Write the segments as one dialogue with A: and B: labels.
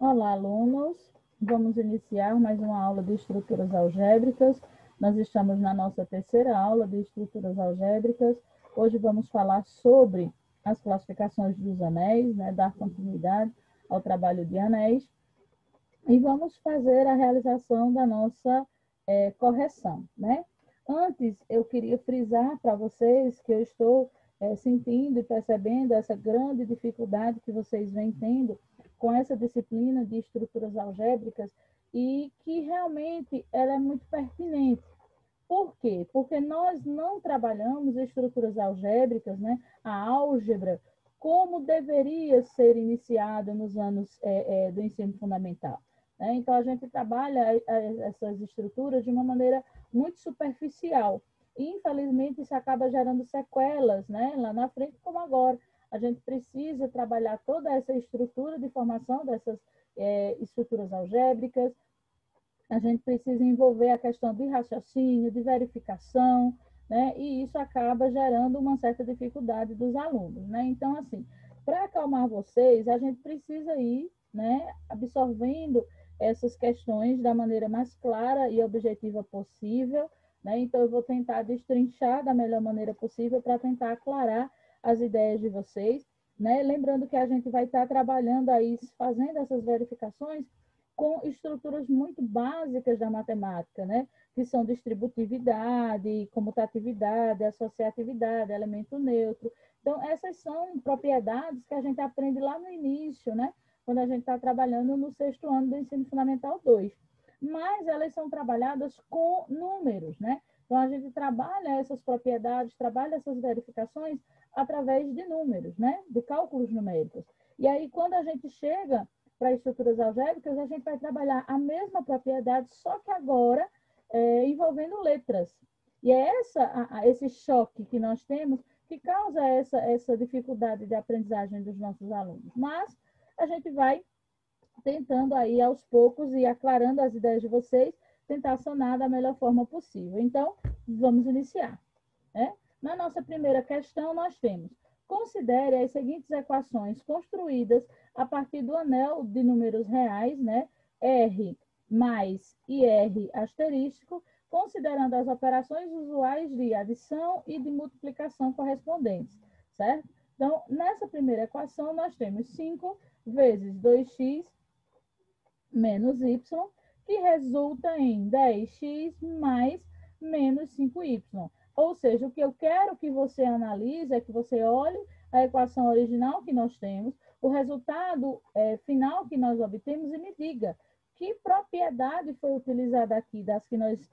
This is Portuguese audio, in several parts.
A: Olá, alunos! Vamos iniciar mais uma aula de estruturas algébricas. Nós estamos na nossa terceira aula de estruturas algébricas. Hoje vamos falar sobre as classificações dos anéis, né, dar continuidade ao trabalho de anéis. E vamos fazer a realização da nossa correção, né? Antes, eu queria frisar para vocês que eu estou sentindo e percebendo essa grande dificuldade que vocês vêm tendo com essa disciplina de estruturas algébricas e que realmente ela é muito pertinente. Por quê? Porque nós não trabalhamos estruturas algébricas, né? A álgebra, como deveria ser iniciada nos anos do ensino fundamental. Né? Então, a gente trabalha essas estruturas de uma maneira muito superficial. E, infelizmente, isso acaba gerando sequelas, né? Lá na frente, como agora. A gente precisa trabalhar toda essa estrutura de formação dessas estruturas algébricas. A gente precisa envolver a questão de raciocínio, de verificação, né? E isso acaba gerando uma certa dificuldade dos alunos, né? Então, assim, para acalmar vocês, a gente precisa ir, né, absorvendo essas questões da maneira mais clara e objetiva possível, né? Então, eu vou tentar destrinchar da melhor maneira possível para tentar aclarar as ideias de vocês, né? Lembrando que a gente vai estar trabalhando aí, fazendo essas verificações com estruturas muito básicas da matemática, né? Que são distributividade, comutatividade, associatividade, elemento neutro. Então, essas são propriedades que a gente aprende lá no início, né? Quando a gente está trabalhando no sexto ano do ensino fundamental 2. Mas elas são trabalhadas com números, né? Então, a gente trabalha essas propriedades, trabalha essas verificações através de números, né? De cálculos numéricos. E aí, quando a gente chega para estruturas algébricas, a gente vai trabalhar a mesma propriedade, só que agora envolvendo letras. E é esse choque que nós temos que causa essa dificuldade de aprendizagem dos nossos alunos. Mas a gente vai tentando aí aos poucos e aclarando as ideias de vocês, tentar sanar da melhor forma possível. Então, vamos iniciar. Né? Na nossa primeira questão, nós temos: considere as seguintes equações construídas a partir do anel de números reais, né? R mais e R asterístico, considerando as operações usuais de adição e de multiplicação correspondentes, certo? Então, nessa primeira equação, nós temos 5 vezes 2x menos y, que resulta em 10x mais menos 5y. Ou seja, o que eu quero que você analise é que você olhe a equação original que nós temos, o resultado final que nós obtemos e me diga que propriedade foi utilizada aqui das que nós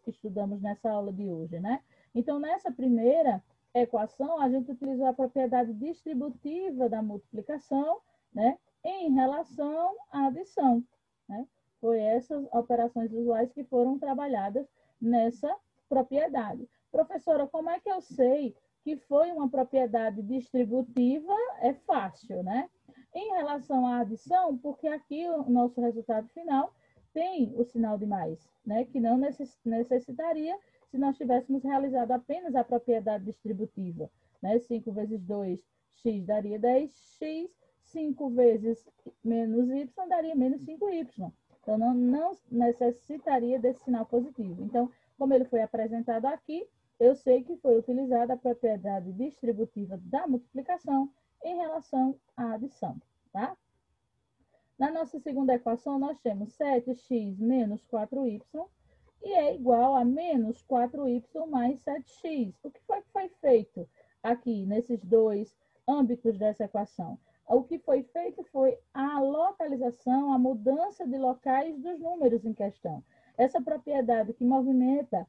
A: estudamos nessa aula de hoje, né? Então, nessa primeira equação, a gente utilizou a propriedade distributiva da multiplicação, né? Em relação à adição, né? Foi essas operações usuais que foram trabalhadas nessa propriedade. Professora, como é que eu sei que foi uma propriedade distributiva? É fácil, né? Em relação à adição, porque aqui o nosso resultado final tem o sinal de mais, né? Que não necessitaria se nós tivéssemos realizado apenas a propriedade distributiva, né? 5 vezes 2x daria 10x, 5 vezes menos y daria menos 5y. Então, não necessitaria desse sinal positivo. Então, como ele foi apresentado aqui, eu sei que foi utilizada a propriedade distributiva da multiplicação em relação à adição, tá? Na nossa segunda equação, nós temos 7x menos 4y e é igual a menos 4y mais 7x. O que foi feito aqui nesses dois âmbitos dessa equação? O que foi feito foi a localização, a mudança de locais dos números em questão. Essa propriedade que movimenta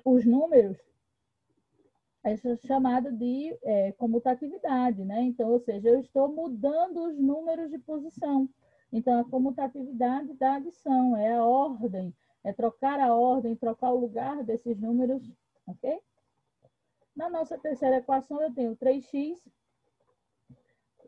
A: os números é chamada de comutatividade, né? Então, ou seja, eu estou mudando os números de posição. Então, a comutatividade da adição é a ordem, é trocar a ordem, trocar o lugar desses números, ok? Na nossa terceira equação, eu tenho 3x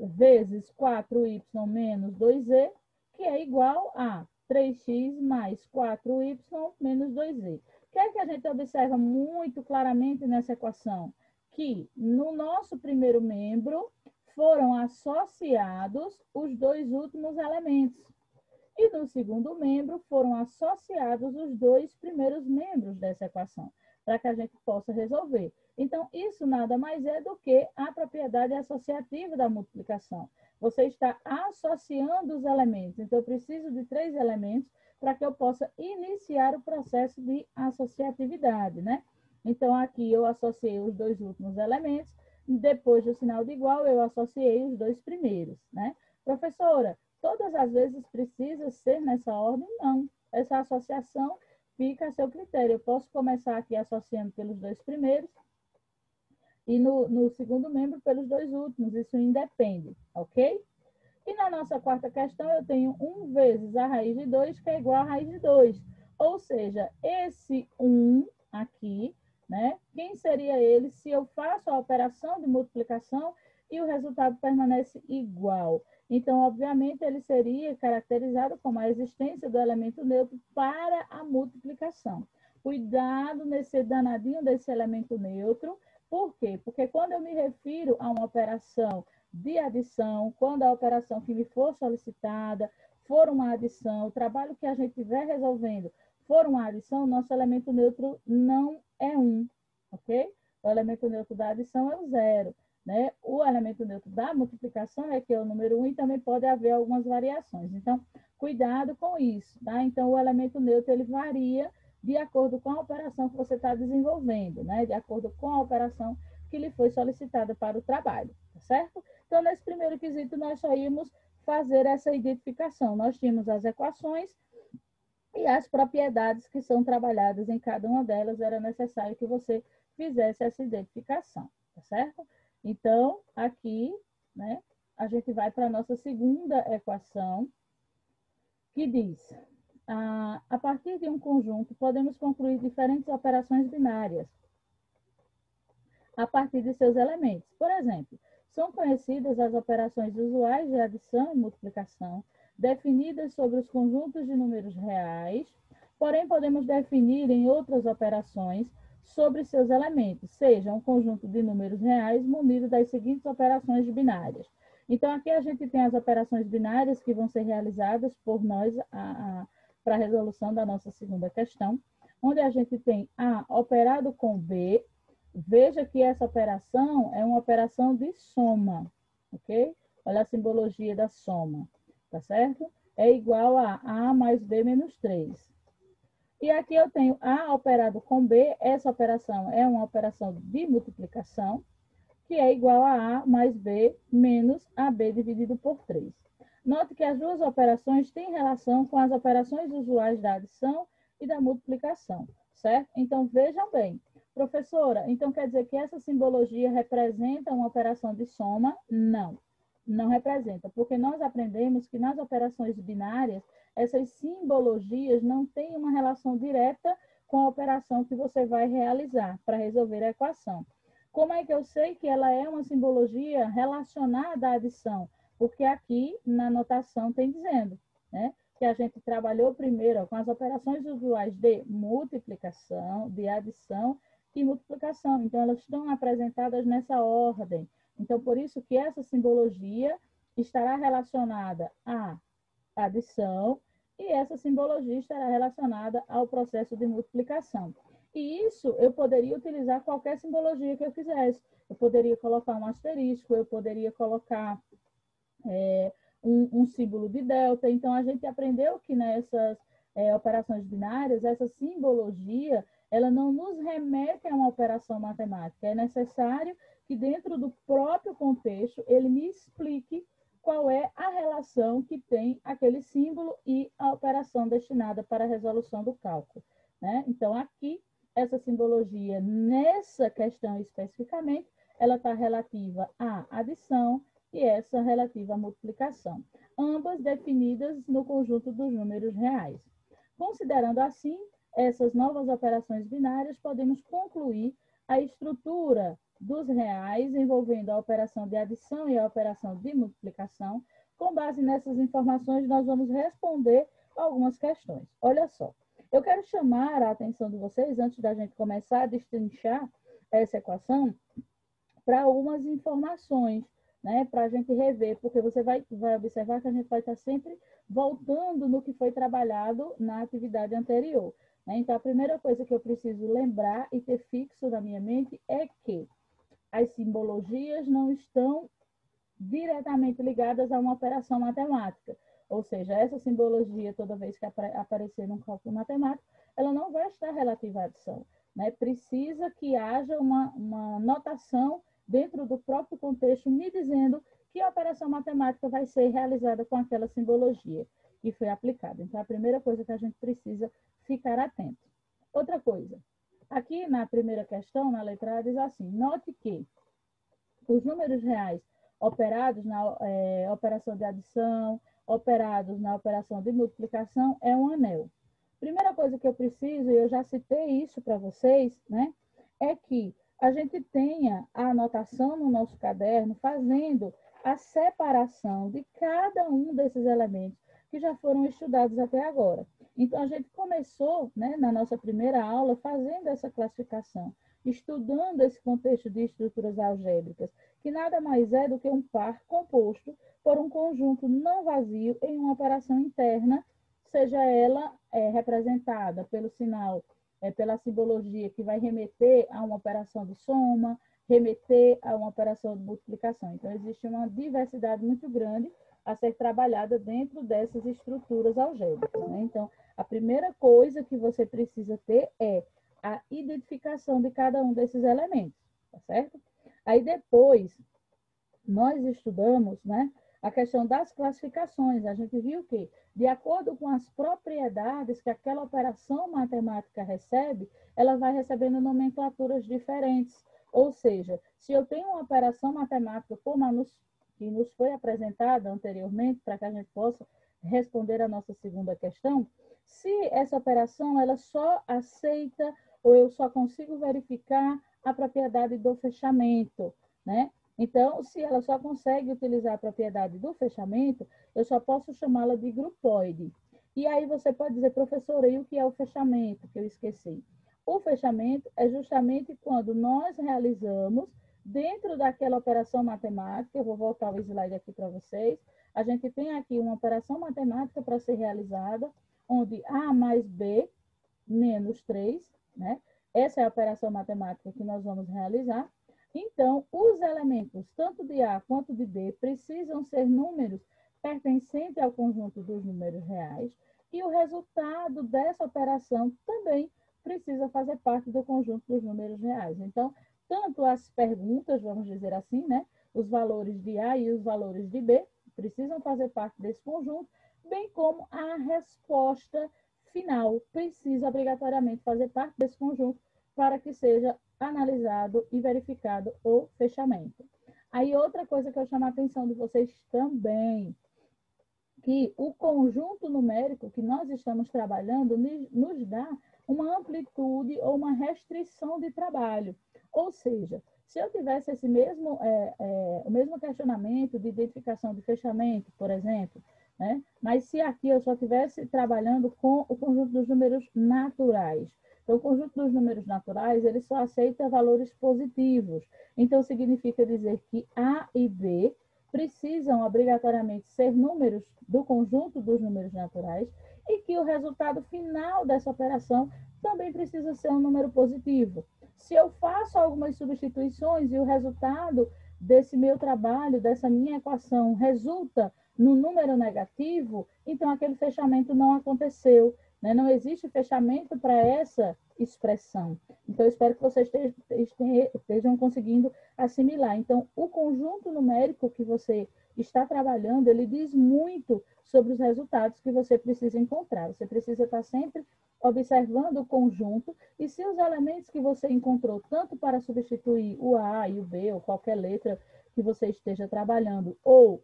A: vezes 4y menos 2z, que é igual a 3x mais 4y menos 2z. O que é que a gente observa muito claramente nessa equação? Que no nosso primeiro membro foram associados os dois últimos elementos. E no segundo membro foram associados os dois primeiros membros dessa equação, para que a gente possa resolver. Então, isso nada mais é do que a propriedade associativa da multiplicação. Você está associando os elementos. Então, eu preciso de 3 elementos para que eu possa iniciar o processo de associatividade, né? Então, aqui eu associei os dois últimos elementos, depois do sinal de igual, eu associei os dois primeiros, né? Professora, todas as vezes precisa ser nessa ordem? Não. Essa associação fica a seu critério. Eu posso começar aqui associando pelos dois primeiros e no segundo membro pelos dois últimos. Isso independe, ok? E na nossa quarta questão, eu tenho 1 vezes a raiz de 2, que é igual a raiz de 2. Ou seja, esse 1 aqui, né? Quem seria ele se eu faço a operação de multiplicação e o resultado permanece igual? Então, obviamente, ele seria caracterizado como a existência do elemento neutro para a multiplicação. Cuidado nesse danadinho desse elemento neutro. Por quê? Porque quando eu me refiro a uma operação de adição, quando a operação que me for solicitada for uma adição, o trabalho que a gente estiver resolvendo for uma adição, nosso elemento neutro não é 1, ok? O elemento neutro da adição é o 0. Né? O elemento neutro da multiplicação é que é o número 1 e também pode haver algumas variações. Então, cuidado com isso, tá? Então, o elemento neutro, ele varia de acordo com a operação que você está desenvolvendo, né? De acordo com a operação que lhe foi solicitada para o trabalho, tá certo? Então, nesse primeiro quesito, nós só íamos fazer essa identificação. Nós tínhamos as equações e as propriedades que são trabalhadas em cada uma delas, era necessário que você fizesse essa identificação, tá certo? Então, aqui, né, a gente vai para a nossa segunda equação, que diz, a partir de um conjunto, podemos concluir diferentes operações binárias a partir de seus elementos. Por exemplo, são conhecidas as operações usuais de adição e multiplicação, definidas sobre os conjuntos de números reais, porém podemos definir em outras operações sobre seus elementos, seja um conjunto de números reais munido das seguintes operações binárias. Então, aqui a gente tem as operações binárias que vão ser realizadas por nós para a resolução da nossa segunda questão, onde a gente tem A operado com B. Veja que essa operação é uma operação de soma, ok? Olha a simbologia da soma, tá certo? É igual a A mais B menos 3. E aqui eu tenho A operado com B, essa operação é uma operação de multiplicação, que é igual a A mais B menos AB dividido por 3. Note que as duas operações têm relação com as operações usuais da adição e da multiplicação, certo? Então, vejam bem. Professora, então quer dizer que essa simbologia representa uma operação de soma? Não, não representa, porque nós aprendemos que nas operações binárias, essas simbologias não têm uma relação direta com a operação que você vai realizar para resolver a equação. Como é que eu sei que ela é uma simbologia relacionada à adição? Porque aqui na notação tem dizendo, né, que a gente trabalhou primeiro com as operações usuais de multiplicação, de adição e multiplicação. Então, elas estão apresentadas nessa ordem. Então, por isso que essa simbologia estará relacionada à adição e essa simbologia estará relacionada ao processo de multiplicação. E isso eu poderia utilizar qualquer simbologia que eu quisesse. Eu poderia colocar um asterisco, eu poderia colocar um símbolo de delta. Então, a gente aprendeu que nessas operações binárias, essa simbologia, ela não nos remete a uma operação matemática. É necessário que dentro do próprio contexto, ele me explique qual é a relação que tem aquele símbolo e a operação destinada para a resolução do cálculo, né? Então, aqui, essa simbologia, nessa questão especificamente, ela está relativa à adição e essa relativa à multiplicação, ambas definidas no conjunto dos números reais. Considerando assim essas novas operações binárias, podemos concluir a estrutura dos reais envolvendo a operação de adição e a operação de multiplicação. Com base nessas informações, nós vamos responder algumas questões. Olha só, eu quero chamar a atenção de vocês, antes da gente começar a destrinchar essa equação, para algumas informações, né, para a gente rever, porque você vai observar que a gente vai estar sempre voltando no que foi trabalhado na atividade anterior. Né? Então, a primeira coisa que eu preciso lembrar e ter fixo na minha mente é que as simbologias não estão diretamente ligadas a uma operação matemática. Ou seja, essa simbologia, toda vez que aparecer num cálculo matemático, ela não vai estar relativa à adição. Né? Precisa que haja uma notação dentro do próprio contexto me dizendo que a operação matemática vai ser realizada com aquela simbologia que foi aplicada. Então, a primeira coisa que a gente precisa ficar atento. Outra coisa, aqui na primeira questão, na letra A, diz assim, note que os números reais operados na operação de adição, operados na operação de multiplicação, é um anel. Primeira coisa que eu preciso, e eu já citei isso para vocês, né, é que a gente tenha a anotação no nosso caderno fazendo a separação de cada um desses elementos que já foram estudados até agora. Então, a gente começou, né, na nossa primeira aula fazendo essa classificação, estudando esse contexto de estruturas algébricas, que nada mais é do que um par composto por um conjunto não vazio em uma operação interna, seja ela representada pelo sinal, pela simbologia que vai remeter a uma operação de soma, remeter a uma operação de multiplicação. Então, existe uma diversidade muito grande a ser trabalhada dentro dessas estruturas algébricas. Né? Então, a primeira coisa que você precisa ter é a identificação de cada um desses elementos, tá certo? Aí depois, nós estudamos, né, a questão das classificações. A gente viu que, de acordo com as propriedades que aquela operação matemática recebe, ela vai recebendo nomenclaturas diferentes. Ou seja, se eu tenho uma operação matemática como a que nos foi apresentada anteriormente, para que a gente possa responder a nossa segunda questão, se essa operação ela só aceita ou eu só consigo verificar a propriedade do fechamento, né? Então, se ela só consegue utilizar a propriedade do fechamento, eu só posso chamá-la de grupoide. E aí você pode dizer, professora, e o que é o fechamento? Que eu esqueci. O fechamento é justamente quando nós realizamos, dentro daquela operação matemática, eu vou voltar o slide aqui para vocês, a gente tem aqui uma operação matemática para ser realizada, onde A mais B menos 3, né? Essa é a operação matemática que nós vamos realizar. Então, os elementos, tanto de A quanto de B, precisam ser números pertencentes ao conjunto dos números reais, e o resultado dessa operação também precisa fazer parte do conjunto dos números reais. Então, tanto as perguntas, vamos dizer assim, né? Os valores de A e os valores de B precisam fazer parte desse conjunto, bem como a resposta final precisa obrigatoriamente fazer parte desse conjunto para que seja analisado e verificado o fechamento. Aí outra coisa que eu chamo a atenção de vocês também, que o conjunto numérico que nós estamos trabalhando nos dá uma amplitude ou uma restrição de trabalho. Ou seja, se eu tivesse esse o mesmo questionamento de identificação de fechamento, por exemplo, né? Mas se aqui eu só estivesse trabalhando com o conjunto dos números naturais, então o conjunto dos números naturais, ele só aceita valores positivos. Então, significa dizer que A e B precisam obrigatoriamente ser números do conjunto dos números naturais e que o resultado final dessa operação também precisa ser um número positivo. Se eu faço algumas substituições e o resultado desse meu trabalho, dessa minha equação, resulta no número negativo, então aquele fechamento não aconteceu, né? Não existe fechamento para essa expressão. Então, eu espero que vocês estejam conseguindo assimilar. Então, o conjunto numérico que você está trabalhando, ele diz muito sobre os resultados que você precisa encontrar. Você precisa estar sempre observando o conjunto e se os elementos que você encontrou, tanto para substituir o A e o B, ou qualquer letra que você esteja trabalhando, ou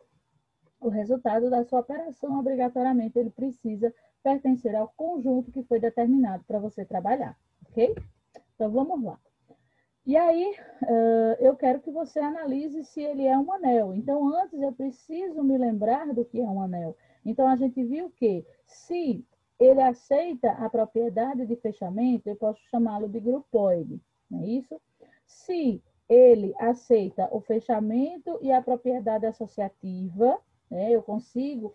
A: o resultado da sua operação, obrigatoriamente, ele precisa pertencer ao conjunto que foi determinado para você trabalhar, ok? Então, vamos lá. E aí, eu quero que você analise se ele é um anel. Então, antes eu preciso me lembrar do que é um anel. Então, a gente viu que se ele aceita a propriedade de fechamento, eu posso chamá-lo de grupoide, não é isso? Se ele aceita o fechamento e a propriedade associativa, né? Eu consigo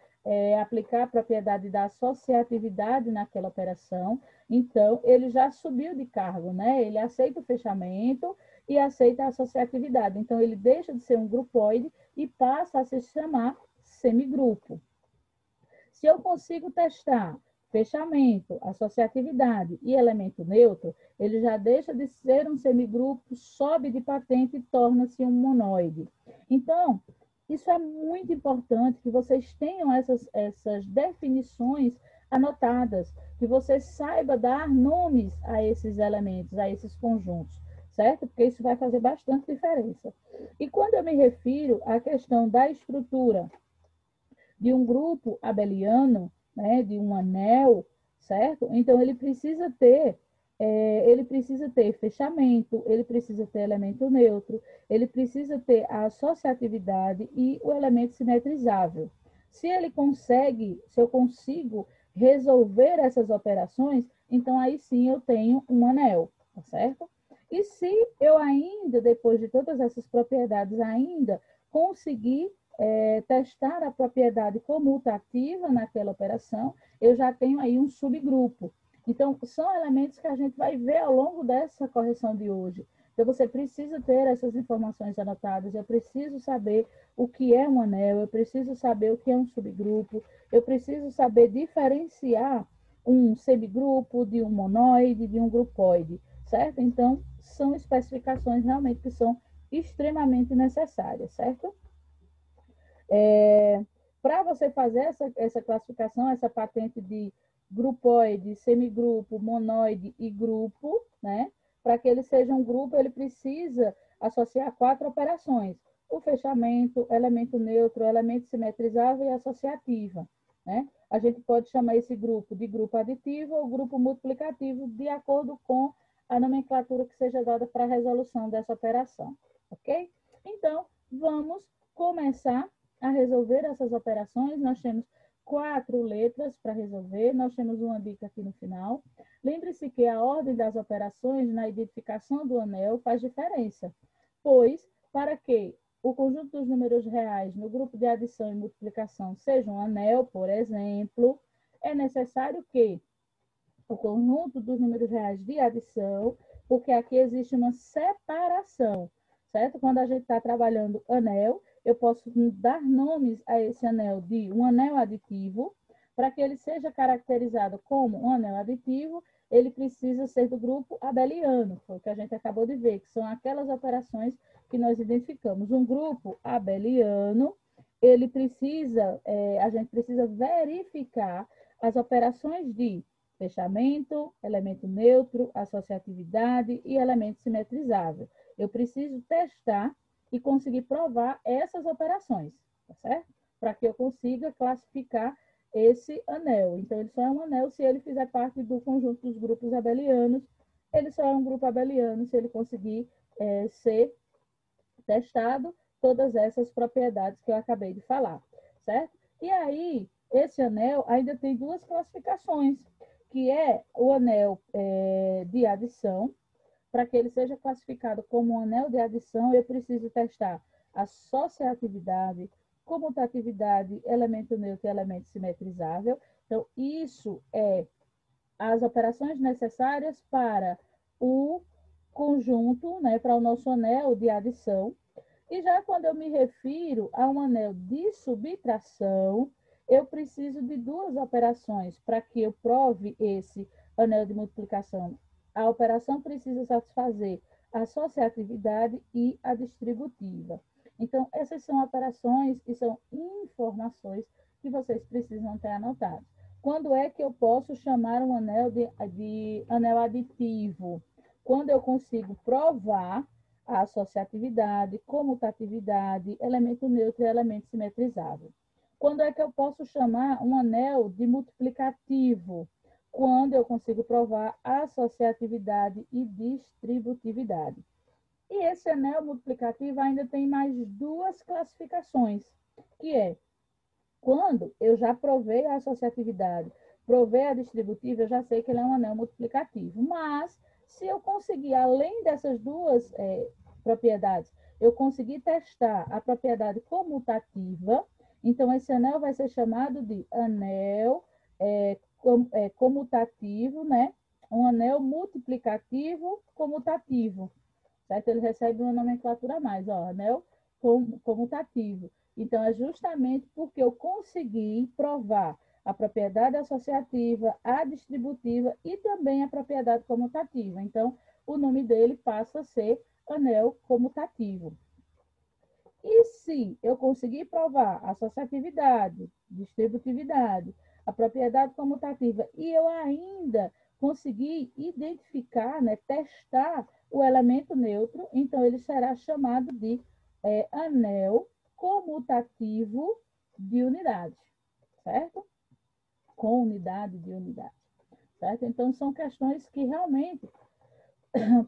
A: aplicar a propriedade da associatividade naquela operação, então ele já subiu de cargo, né? Ele aceita o fechamento e aceita a associatividade, então ele deixa de ser um grupoide e passa a se chamar semigrupo. Se eu consigo testar fechamento, associatividade e elemento neutro, ele já deixa de ser um semigrupo, sobe de patente e torna-se um monoide. Então, isso é muito importante que vocês tenham essas definições anotadas, que você saiba dar nomes a esses elementos, a esses conjuntos, certo? Porque isso vai fazer bastante diferença. E quando eu me refiro à questão da estrutura de um grupo abeliano, né, de um anel, certo? Então ele precisa ter fechamento, ele precisa ter elemento neutro, ele precisa ter a associatividade e o elemento simetrizável. Se eu consigo resolver essas operações, então aí sim eu tenho um anel, tá certo? E se eu ainda, depois de todas essas propriedades, ainda conseguir testar a propriedade comutativa naquela operação, eu já tenho aí um subgrupo. Então, são elementos que a gente vai ver ao longo dessa correção de hoje. Então, você precisa ter essas informações anotadas, eu preciso saber o que é um anel, eu preciso saber o que é um subgrupo, eu preciso saber diferenciar um semigrupo de um monoide, de um grupoide, certo? Então, são especificações realmente que são extremamente necessárias, certo? Para você fazer essa classificação, essa patente de grupoide, semigrupo, monoide e grupo, né? Para que ele seja um grupo, ele precisa associar 4 operações: o fechamento, elemento neutro, elemento simetrizável e associativa, né? A gente pode chamar esse grupo de grupo aditivo ou grupo multiplicativo, de acordo com a nomenclatura que seja dada para a resolução dessa operação, ok? Então, vamos começar a resolver essas operações. Nós temos 4 letras para resolver, nós temos uma dica aqui no final. Lembre-se que a ordem das operações na identificação do anel faz diferença, pois, para que o conjunto dos números reais no grupo de adição e multiplicação seja um anel, por exemplo, é necessário que o conjunto dos números reais de adição, porque aqui existe uma separação, certo? Quando a gente está trabalhando anel, eu posso dar nomes a esse anel de um anel aditivo. Para que ele seja caracterizado como um anel aditivo, ele precisa ser do grupo abeliano, foi o que a gente acabou de ver, que são aquelas operações que nós identificamos. Um grupo abeliano, ele precisa, a gente precisa verificar as operações de fechamento, elemento neutro, associatividade e elemento simetrizável. Eu preciso testar e conseguir provar essas operações, tá certo? Para que eu consiga classificar esse anel. Então, ele só é um anel se ele fizer parte do conjunto dos grupos abelianos. Ele só é um grupo abeliano se ele conseguir ser testado todas essas propriedades que eu acabei de falar, certo? E aí, esse anel ainda tem 2 classificações, que é o anel de adição. Para que ele seja classificado como um anel de adição, eu preciso testar associatividade, comutatividade, elemento neutro e elemento simetrizável. Então, isso é as operações necessárias para o conjunto, né, para o nosso anel de adição. E já quando eu me refiro a um anel de subtração, eu preciso de 2 operações para que eu prove esse anel de multiplicação. A operação precisa satisfazer a associatividade e a distributiva. Então, essas são operações e são informações que vocês precisam ter anotado. Quando é que eu posso chamar um anel de anel aditivo? Quando eu consigo provar a associatividade, comutatividade, elemento neutro e elemento simetrizável. Quando é que eu posso chamar um anel de multiplicativo? Quando eu consigo provar associatividade e distributividade. E esse anel multiplicativo ainda tem mais 2 classificações, que é quando eu já provei a associatividade, provei a distributiva, eu já sei que ele é um anel multiplicativo. Mas, se eu conseguir, além dessas 2 propriedades, eu consegui testar a propriedade comutativa, então esse anel vai ser chamado de anel comutativo, né? Um anel multiplicativo comutativo, certo? Ele recebe uma nomenclatura a mais, ó, anel comutativo. Então, é justamente porque eu consegui provar a propriedade associativa, a distributiva e também a propriedade comutativa. Então, o nome dele passa a ser anel comutativo. E se eu conseguir provar associatividade, distributividade, a propriedade comutativa, e eu ainda conseguir identificar, né, testar o elemento neutro, então ele será chamado de anel comutativo de unidade, certo? Com unidade de unidade, certo? Então, são questões que realmente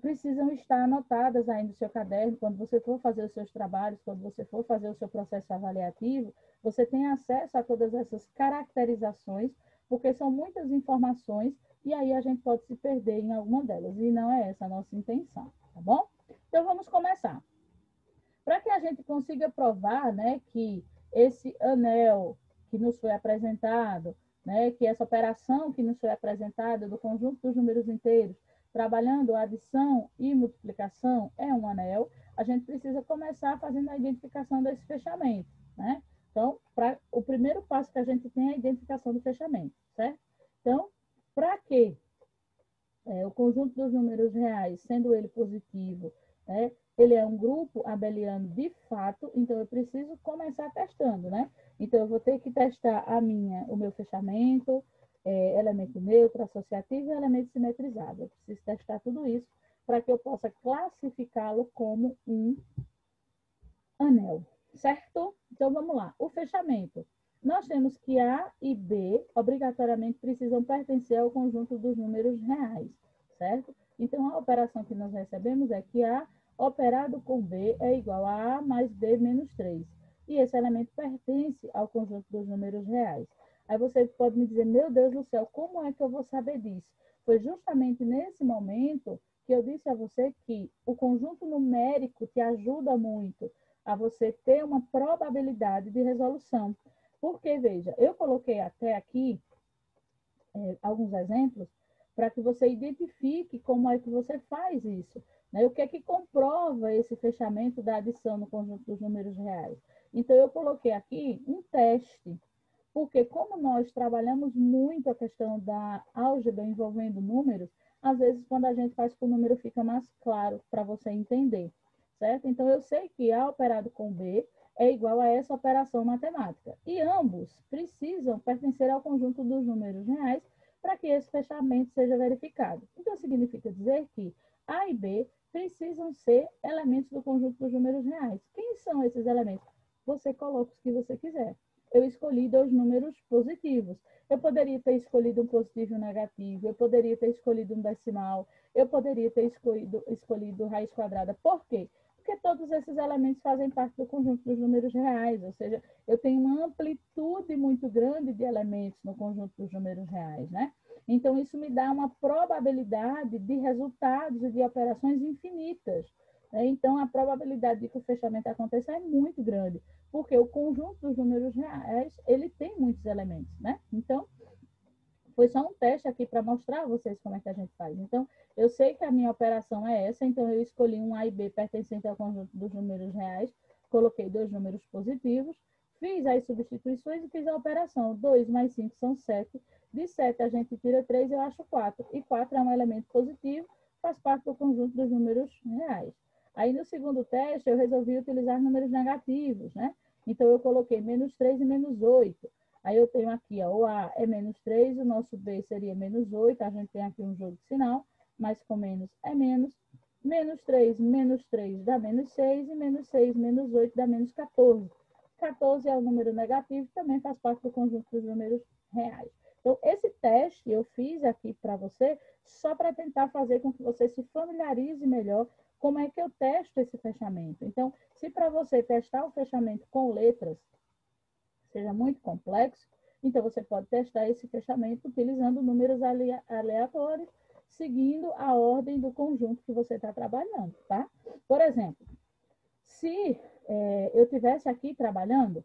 A: precisam estar anotadas aí no seu caderno, quando você for fazer os seus trabalhos, quando você for fazer o seu processo avaliativo, você tem acesso a todas essas caracterizações, porque são muitas informações, e aí a gente pode se perder em alguma delas, e não é essa a nossa intenção, tá bom? Então, vamos começar. Para que a gente consiga provar, né, que esse anel que nos foi apresentado, né, que essa operação que nos foi apresentada do conjunto dos números inteiros, trabalhando adição e multiplicação, é um anel, a gente precisa começar fazendo a identificação desse fechamento, né? Então, o primeiro passo que a gente tem é a identificação do fechamento, certo? Então, para que o conjunto dos números reais, sendo ele positivo, né, ele é um grupo abeliano de fato, então eu preciso começar testando, né? Então, eu vou ter que testar o meu fechamento, elemento neutro, associativo e elemento simetrizado. Eu preciso testar tudo isso para que eu possa classificá-lo como um anel, certo? Então, vamos lá. O fechamento. Nós temos que A e B, obrigatoriamente, precisam pertencer ao conjunto dos números reais, certo? Então, a operação que nós recebemos é que A operado com B é igual a A mais B menos 3. E esse elemento pertence ao conjunto dos números reais. Aí você pode me dizer, meu Deus do céu, como é que eu vou saber disso? Foi justamente nesse momento que eu disse a você que o conjunto numérico te ajuda muito a você ter uma probabilidade de resolução. Porque, veja, eu coloquei até aqui alguns exemplos para que você identifique como é que você faz isso, né? O que é que comprova esse fechamento da adição no conjunto dos números reais. Então, eu coloquei aqui um teste, porque como nós trabalhamos muito a questão da álgebra envolvendo números, às vezes, quando a gente faz com o número, fica mais claro para você entender, certo? Então, eu sei que A operado com B é igual a essa operação matemática. E ambos precisam pertencer ao conjunto dos números reais para que esse fechamento seja verificado. Então, significa dizer que A e B precisam ser elementos do conjunto dos números reais. Quem são esses elementos? Você coloca os que você quiser. Eu escolhi 2 números positivos. Eu poderia ter escolhido um positivo e um negativo, eu poderia ter escolhido um decimal, eu poderia ter escolhido raiz quadrada. Por quê? Porque todos esses elementos fazem parte do conjunto dos números reais, ou seja, eu tenho uma amplitude muito grande de elementos no conjunto dos números reais, né? Então, isso me dá uma probabilidade de resultados e de operações infinitas, né? Então, a probabilidade de que o fechamento aconteça é muito grande, porque o conjunto dos números reais, ele tem muitos elementos, né? Então, foi só um teste aqui para mostrar a vocês como é que a gente faz. Então, eu sei que a minha operação é essa, então eu escolhi um A e B pertencente ao conjunto dos números reais, coloquei 2 números positivos, fiz as substituições e fiz a operação. 2 mais 5 são 7. De 7 a gente tira 3, eu acho 4. E 4 é um elemento positivo, faz parte do conjunto dos números reais. Aí no segundo teste eu resolvi utilizar números negativos, né? Então eu coloquei menos 3 e menos 8. Aí eu tenho aqui, ó, o A é menos 3, o nosso B seria menos 8, a gente tem aqui um jogo de sinal, mas com menos é menos. Menos 3 dá menos 6, e menos 6 menos 8 dá menos 14. 14 é o número negativo, também faz parte do conjunto dos números reais. Então, esse teste eu fiz aqui para você, só para tentar fazer com que você se familiarize melhor como é que eu testo esse fechamento. Então, se para você testar o fechamento com letras seja muito complexo, então você pode testar esse fechamento utilizando números aleatórios, seguindo a ordem do conjunto que você está trabalhando, tá? Por exemplo, se eu estivesse aqui trabalhando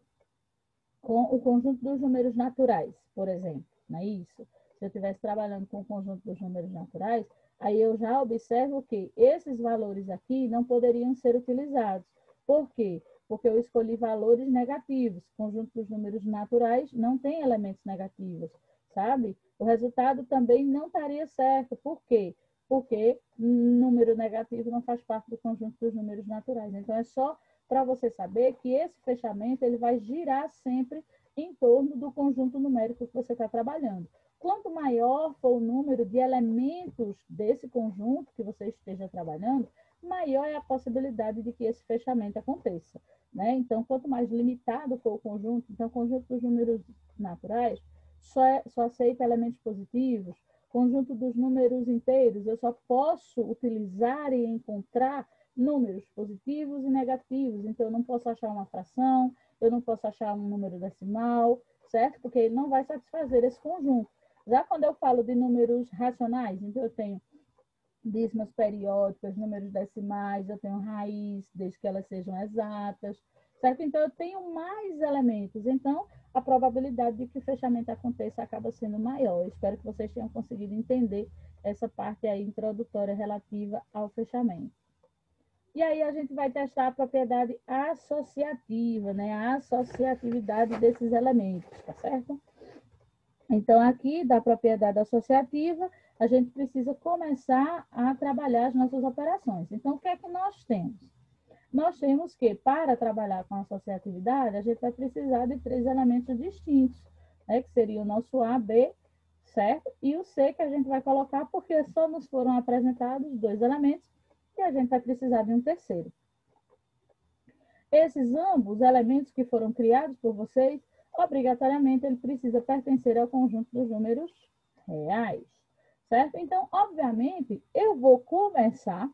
A: com o conjunto dos números naturais, por exemplo, não é isso? Se eu estivesse trabalhando com o conjunto dos números naturais, aí eu já observo que esses valores aqui não poderiam ser utilizados. Por quê? Porque eu escolhi valores negativos. O conjunto dos números naturais não tem elementos negativos, sabe? O resultado também não estaria certo. Por quê? Porque número negativo não faz parte do conjunto dos números naturais. Então, é só para você saber que esse fechamento ele vai girar sempre em torno do conjunto numérico que você está trabalhando. Quanto maior for o número de elementos desse conjunto que você esteja trabalhando, maior é a possibilidade de que esse fechamento aconteça, né? Então, quanto mais limitado for o conjunto, então o conjunto dos números naturais só aceita elementos positivos, conjunto dos números inteiros, eu só posso utilizar e encontrar números positivos e negativos. Então, eu não posso achar uma fração, eu não posso achar um número decimal, certo? Porque ele não vai satisfazer esse conjunto. Já quando eu falo de números racionais, então eu tenho dízimas periódicas, números decimais, eu tenho raiz, desde que elas sejam exatas, certo? Então, eu tenho mais elementos. Então, a probabilidade de que o fechamento aconteça acaba sendo maior. Eu espero que vocês tenham conseguido entender essa parte aí introdutória relativa ao fechamento. E aí a gente vai testar a propriedade associativa, né? A associatividade desses elementos, tá certo? Então, aqui, da propriedade associativa, a gente precisa começar a trabalhar as nossas operações. Então, o que é que nós temos? Nós temos que, para trabalhar com a associatividade, a gente vai precisar de 3 elementos distintos, né? Que seria o nosso A, B, certo? E o C que a gente vai colocar porque só nos foram apresentados 2 elementos e a gente vai precisar de um terceiro. Esses ambos elementos que foram criados por vocês, obrigatoriamente ele precisa pertencer ao conjunto dos números reais, certo? Então, obviamente, eu vou começar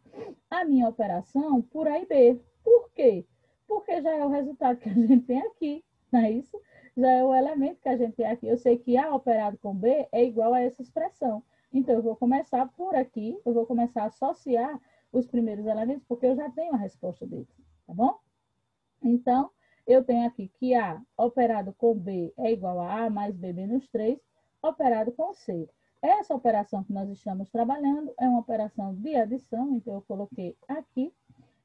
A: a minha operação por A e B. Por quê? Porque já é o resultado que a gente tem aqui, não é isso? Já é o elemento que a gente tem aqui. Eu sei que A operado com B é igual a essa expressão. Então, eu vou começar por aqui, eu vou começar a associar os primeiros elementos, porque eu já tenho a resposta deles, tá bom? Então, eu tenho aqui que A operado com B é igual a A mais B menos 3, operado com C. Essa operação que nós estamos trabalhando é uma operação de adição, então eu coloquei aqui.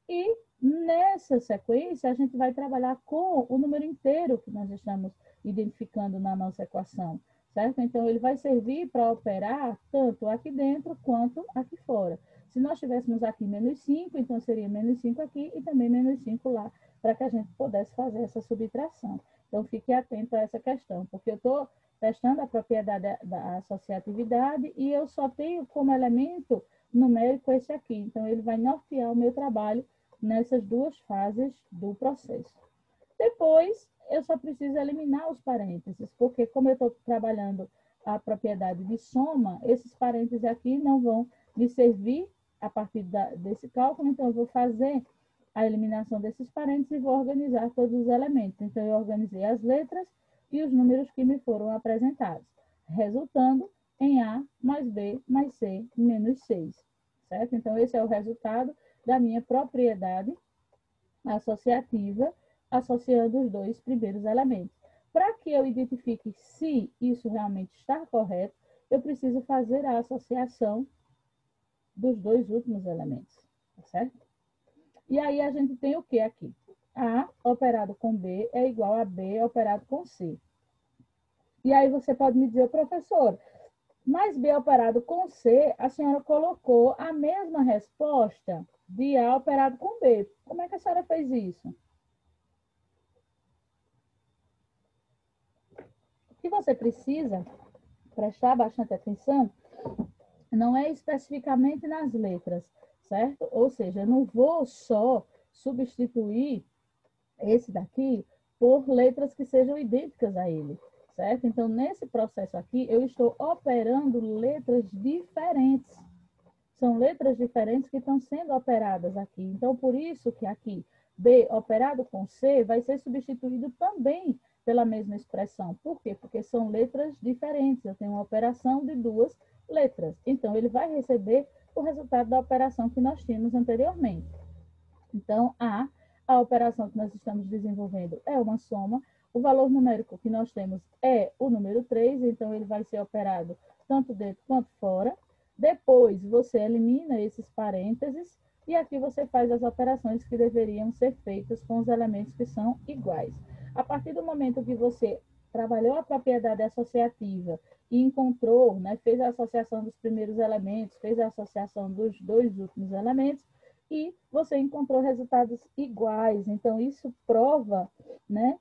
A: E nessa sequência, a gente vai trabalhar com o número inteiro que nós estamos identificando na nossa equação, certo? Então, ele vai servir para operar tanto aqui dentro quanto aqui fora. Se nós tivéssemos aqui menos 5, então seria menos 5 aqui e também menos 5 lá, para que a gente pudesse fazer essa subtração. Então, fique atento a essa questão, porque eu estou testando a propriedade da associatividade e eu só tenho como elemento numérico esse aqui. Então, ele vai nortear o meu trabalho nessas 2 fases do processo. Depois, eu só preciso eliminar os parênteses, porque como eu estou trabalhando a propriedade de soma, esses parênteses aqui não vão me servir a partir desse cálculo, então eu vou fazer a eliminação desses parênteses e vou organizar todos os elementos. Então, eu organizei as letras e os números que me foram apresentados, resultando em A mais B mais C menos 6, certo? Então, esse é o resultado da minha propriedade associativa, associando os 2 primeiros elementos. Para que eu identifique se isso realmente está correto, eu preciso fazer a associação dos 2 últimos elementos, tá certo? E aí a gente tem o que aqui? A operado com B é igual a B operado com C. E aí você pode me dizer, professor, mas B operado com C, a senhora colocou a mesma resposta de A operado com B. Como é que a senhora fez isso? O que você precisa prestar bastante atenção não é especificamente nas letras, certo? Ou seja, eu não vou só substituir esse daqui por letras que sejam idênticas a ele, certo? Então, nesse processo aqui, eu estou operando letras diferentes. São letras diferentes que estão sendo operadas aqui. Então, por isso que aqui, B operado com C vai ser substituído também pela mesma expressão. Por quê? Porque são letras diferentes. Eu tenho uma operação de 2 letras. Então, ele vai receber o resultado da operação que nós tínhamos anteriormente. Então, a operação que nós estamos desenvolvendo é uma soma. O valor numérico que nós temos é o número 3, então ele vai ser operado tanto dentro quanto fora. Depois, você elimina esses parênteses e aqui você faz as operações que deveriam ser feitas com os elementos que são iguais. A partir do momento que você trabalhou a propriedade associativa e encontrou, né, fez a associação dos primeiros elementos, fez a associação dos dois últimos elementos, e você encontrou resultados iguais. Então, isso prova, né,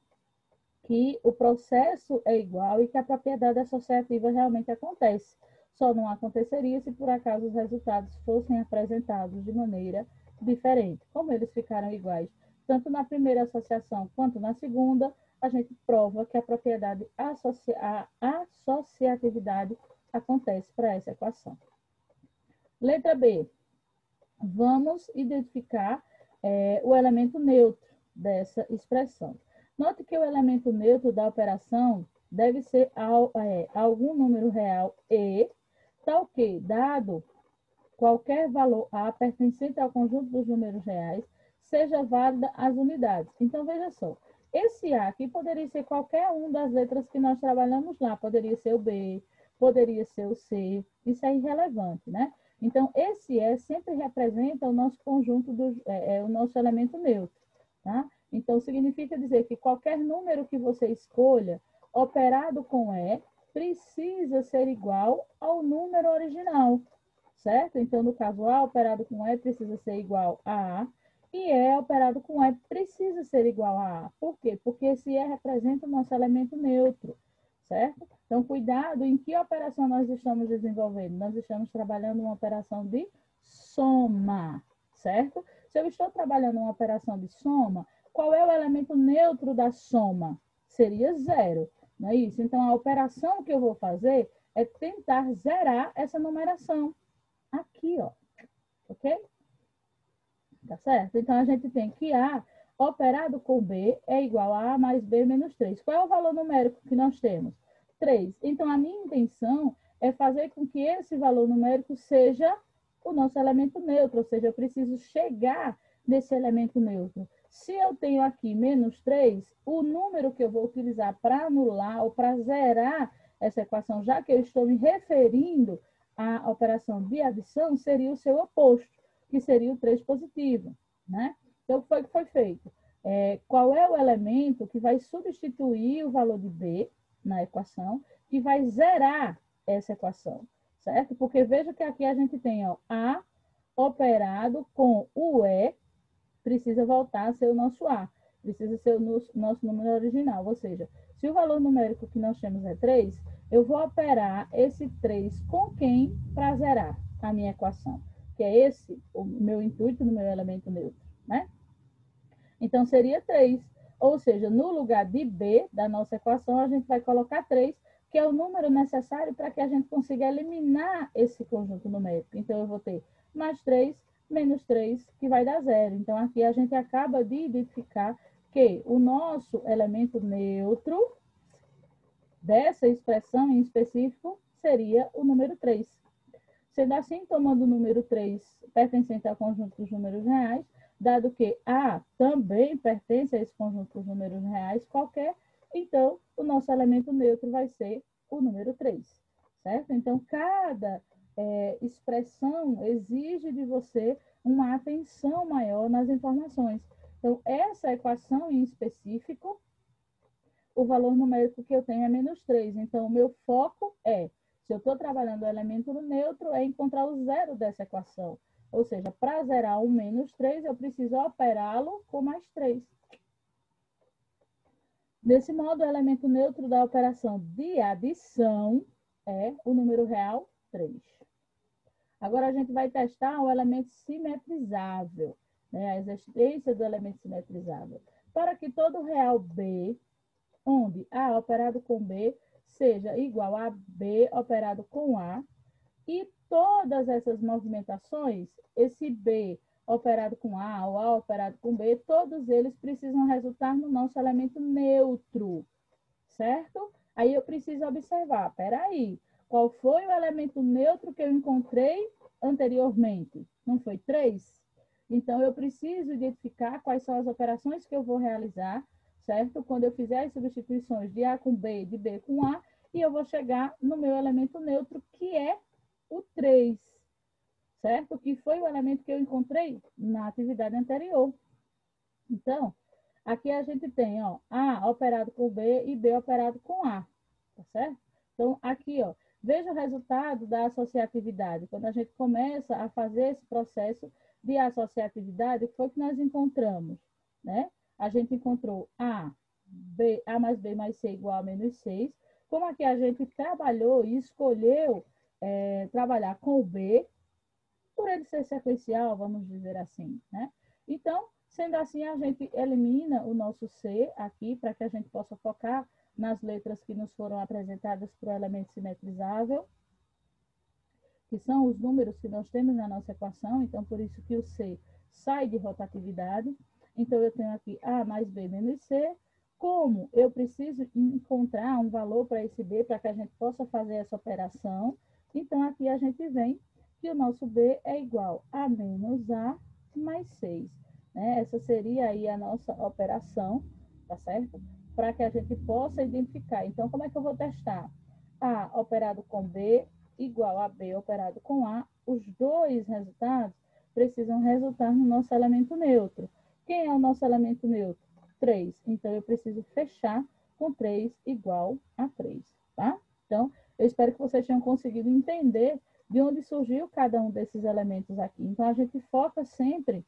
A: que o processo é igual e que a propriedade associativa realmente acontece. Só não aconteceria se, por acaso, os resultados fossem apresentados de maneira diferente. Como eles ficaram iguais, tanto na primeira associação quanto na segunda, a gente prova que a propriedade associatividade acontece para essa equação. Letra B. Vamos identificar o elemento neutro dessa expressão. Note que o elemento neutro da operação deve ser algum número real e, tal que, dado qualquer valor A pertencente ao conjunto dos números reais, seja válida as unidades. Então, veja só, esse A aqui poderia ser qualquer uma das letras que nós trabalhamos lá, poderia ser o B, poderia ser o C, isso é irrelevante, né? Então, esse E sempre representa o nosso conjunto, o nosso elemento neutro, tá? Então, significa dizer que qualquer número que você escolha, operado com E, precisa ser igual ao número original, certo? Então, no caso A, operado com E, precisa ser igual a A, e E, operado com E, precisa ser igual a A. Por quê? Porque esse E representa o nosso elemento neutro, certo? Então, cuidado em que operação nós estamos desenvolvendo. Nós estamos trabalhando uma operação de soma, certo? Se eu estou trabalhando uma operação de soma, qual é o elemento neutro da soma? Seria zero, não é isso? Então, a operação que eu vou fazer é tentar zerar essa numeração aqui, ó, ok? Tá certo? Então, a gente tem que A operado com B é igual a A mais B menos 3. Qual é o valor numérico que nós temos? 3. Então, a minha intenção é fazer com que esse valor numérico seja o nosso elemento neutro, ou seja, eu preciso chegar nesse elemento neutro. Se eu tenho aqui menos 3, o número que eu vou utilizar para anular ou para zerar essa equação, já que eu estou me referindo à operação de adição, seria o seu oposto, que seria o 3 positivo, né? Então, o que foi feito? Qual é o elemento que vai substituir o valor de B na equação, que vai zerar essa equação, certo? Porque veja que aqui a gente tem, ó, A operado com o E, precisa voltar a ser o nosso A, precisa ser o nosso número original, ou seja, se o valor numérico que nós temos é 3, eu vou operar esse 3 com quem para zerar a minha equação? Que é esse o meu intuito no meu elemento neutro, né? Então, seria 3. Ou seja, no lugar de B da nossa equação, a gente vai colocar 3, que é o número necessário para que a gente consiga eliminar esse conjunto numérico. Então, eu vou ter mais 3, menos 3, que vai dar 0. Então, aqui a gente acaba de identificar que o nosso elemento neutro dessa expressão em específico seria o número 3. Sendo assim, tomando o número 3 pertencente ao conjunto dos números reais, dado que A também pertence a esse conjunto dos números reais qualquer, então o nosso elemento neutro vai ser o número 3, certo? Então, cada expressão exige de você uma atenção maior nas informações. Então, essa equação em específico, o valor numérico que eu tenho é menos 3. Então, o meu foco se eu estou trabalhando o elemento neutro, é encontrar o zero dessa equação. Ou seja, para zerar o menos 3, eu preciso operá-lo com mais 3. Desse modo, o elemento neutro da operação de adição é o número real 3. Agora, a gente vai testar o elemento simetrizável, né? A existência do elemento simetrizável. Para que todo real B, onde A operado com B, seja igual a B operado com A, e todas essas movimentações, esse B operado com A ou A operado com B, todos eles precisam resultar no nosso elemento neutro, certo? Aí eu preciso observar, peraí, qual foi o elemento neutro que eu encontrei anteriormente? Não foi 3? Então, eu preciso identificar quais são as operações que eu vou realizar, certo? Quando eu fizer as substituições de A com B, de B com A, e eu vou chegar no meu elemento neutro, que é o 3, certo? Que foi o elemento que eu encontrei na atividade anterior. Então, aqui a gente tem, ó, A operado com B e B operado com A, tá certo? Então, aqui, ó, veja o resultado da associatividade. Quando a gente começa a fazer esse processo de associatividade, o que foi que nós encontramos, né? A gente encontrou A mais B mais C igual a menos 6. Como aqui a gente trabalhou e escolheu trabalhar com o B, por ele ser sequencial, vamos dizer assim, né? Então, sendo assim, a gente elimina o nosso C aqui, para que a gente possa focar nas letras que nos foram apresentadas para o elemento simetrizável, que são os números que nós temos na nossa equação. Então, por isso que o C sai de rotatividade. Então, eu tenho aqui A mais B menos C. Como eu preciso encontrar um valor para esse B, para que a gente possa fazer essa operação, então aqui a gente vem que o nosso B é igual a menos A mais 6. Né? Essa seria aí a nossa operação, tá certo? Para que a gente possa identificar. Então, como é que eu vou testar? A operado com B igual a B operado com A. Os dois resultados precisam resultar no nosso elemento neutro. Quem é o nosso elemento neutro? 3. Então, eu preciso fechar com 3 igual a 3, tá? Então, eu espero que vocês tenham conseguido entender de onde surgiu cada um desses elementos aqui. Então, a gente foca sempre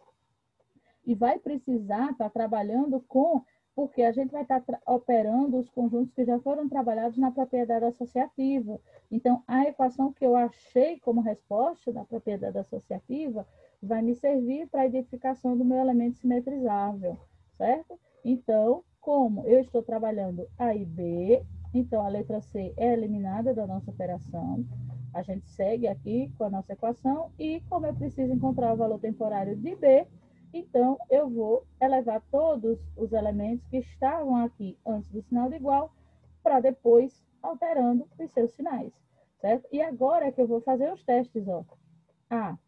A: e vai precisar estar trabalhando com, porque a gente vai estar operando os conjuntos que já foram trabalhados na propriedade associativa. Então, a equação que eu achei como resposta da propriedade associativa vai me servir para a identificação do meu elemento simetrizável, certo? Então, como eu estou trabalhando A e B, então a letra C é eliminada da nossa operação. A gente segue aqui com a nossa equação e, como eu preciso encontrar o valor temporário de B, então eu vou elevar todos os elementos que estavam aqui antes do sinal de igual para depois alterando os seus sinais, certo? E agora é que eu vou fazer os testes, ó. A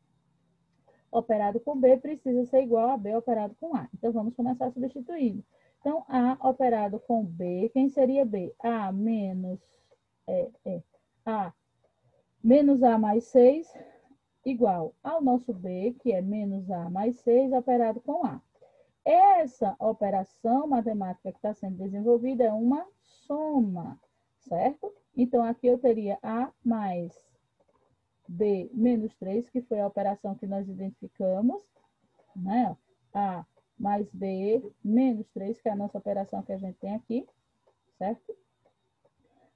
A: operado com B precisa ser igual a B operado com A. Então, vamos começar substituindo. Então, A operado com B, quem seria B? A menos, A menos A mais 6 igual ao nosso B, que é menos A mais 6, operado com A. Essa operação matemática que está sendo desenvolvida é uma soma, certo? Então, aqui eu teria A mais B menos 3, que foi a operação que nós identificamos, né? A mais B menos 3, que é a nossa operação que a gente tem aqui, certo?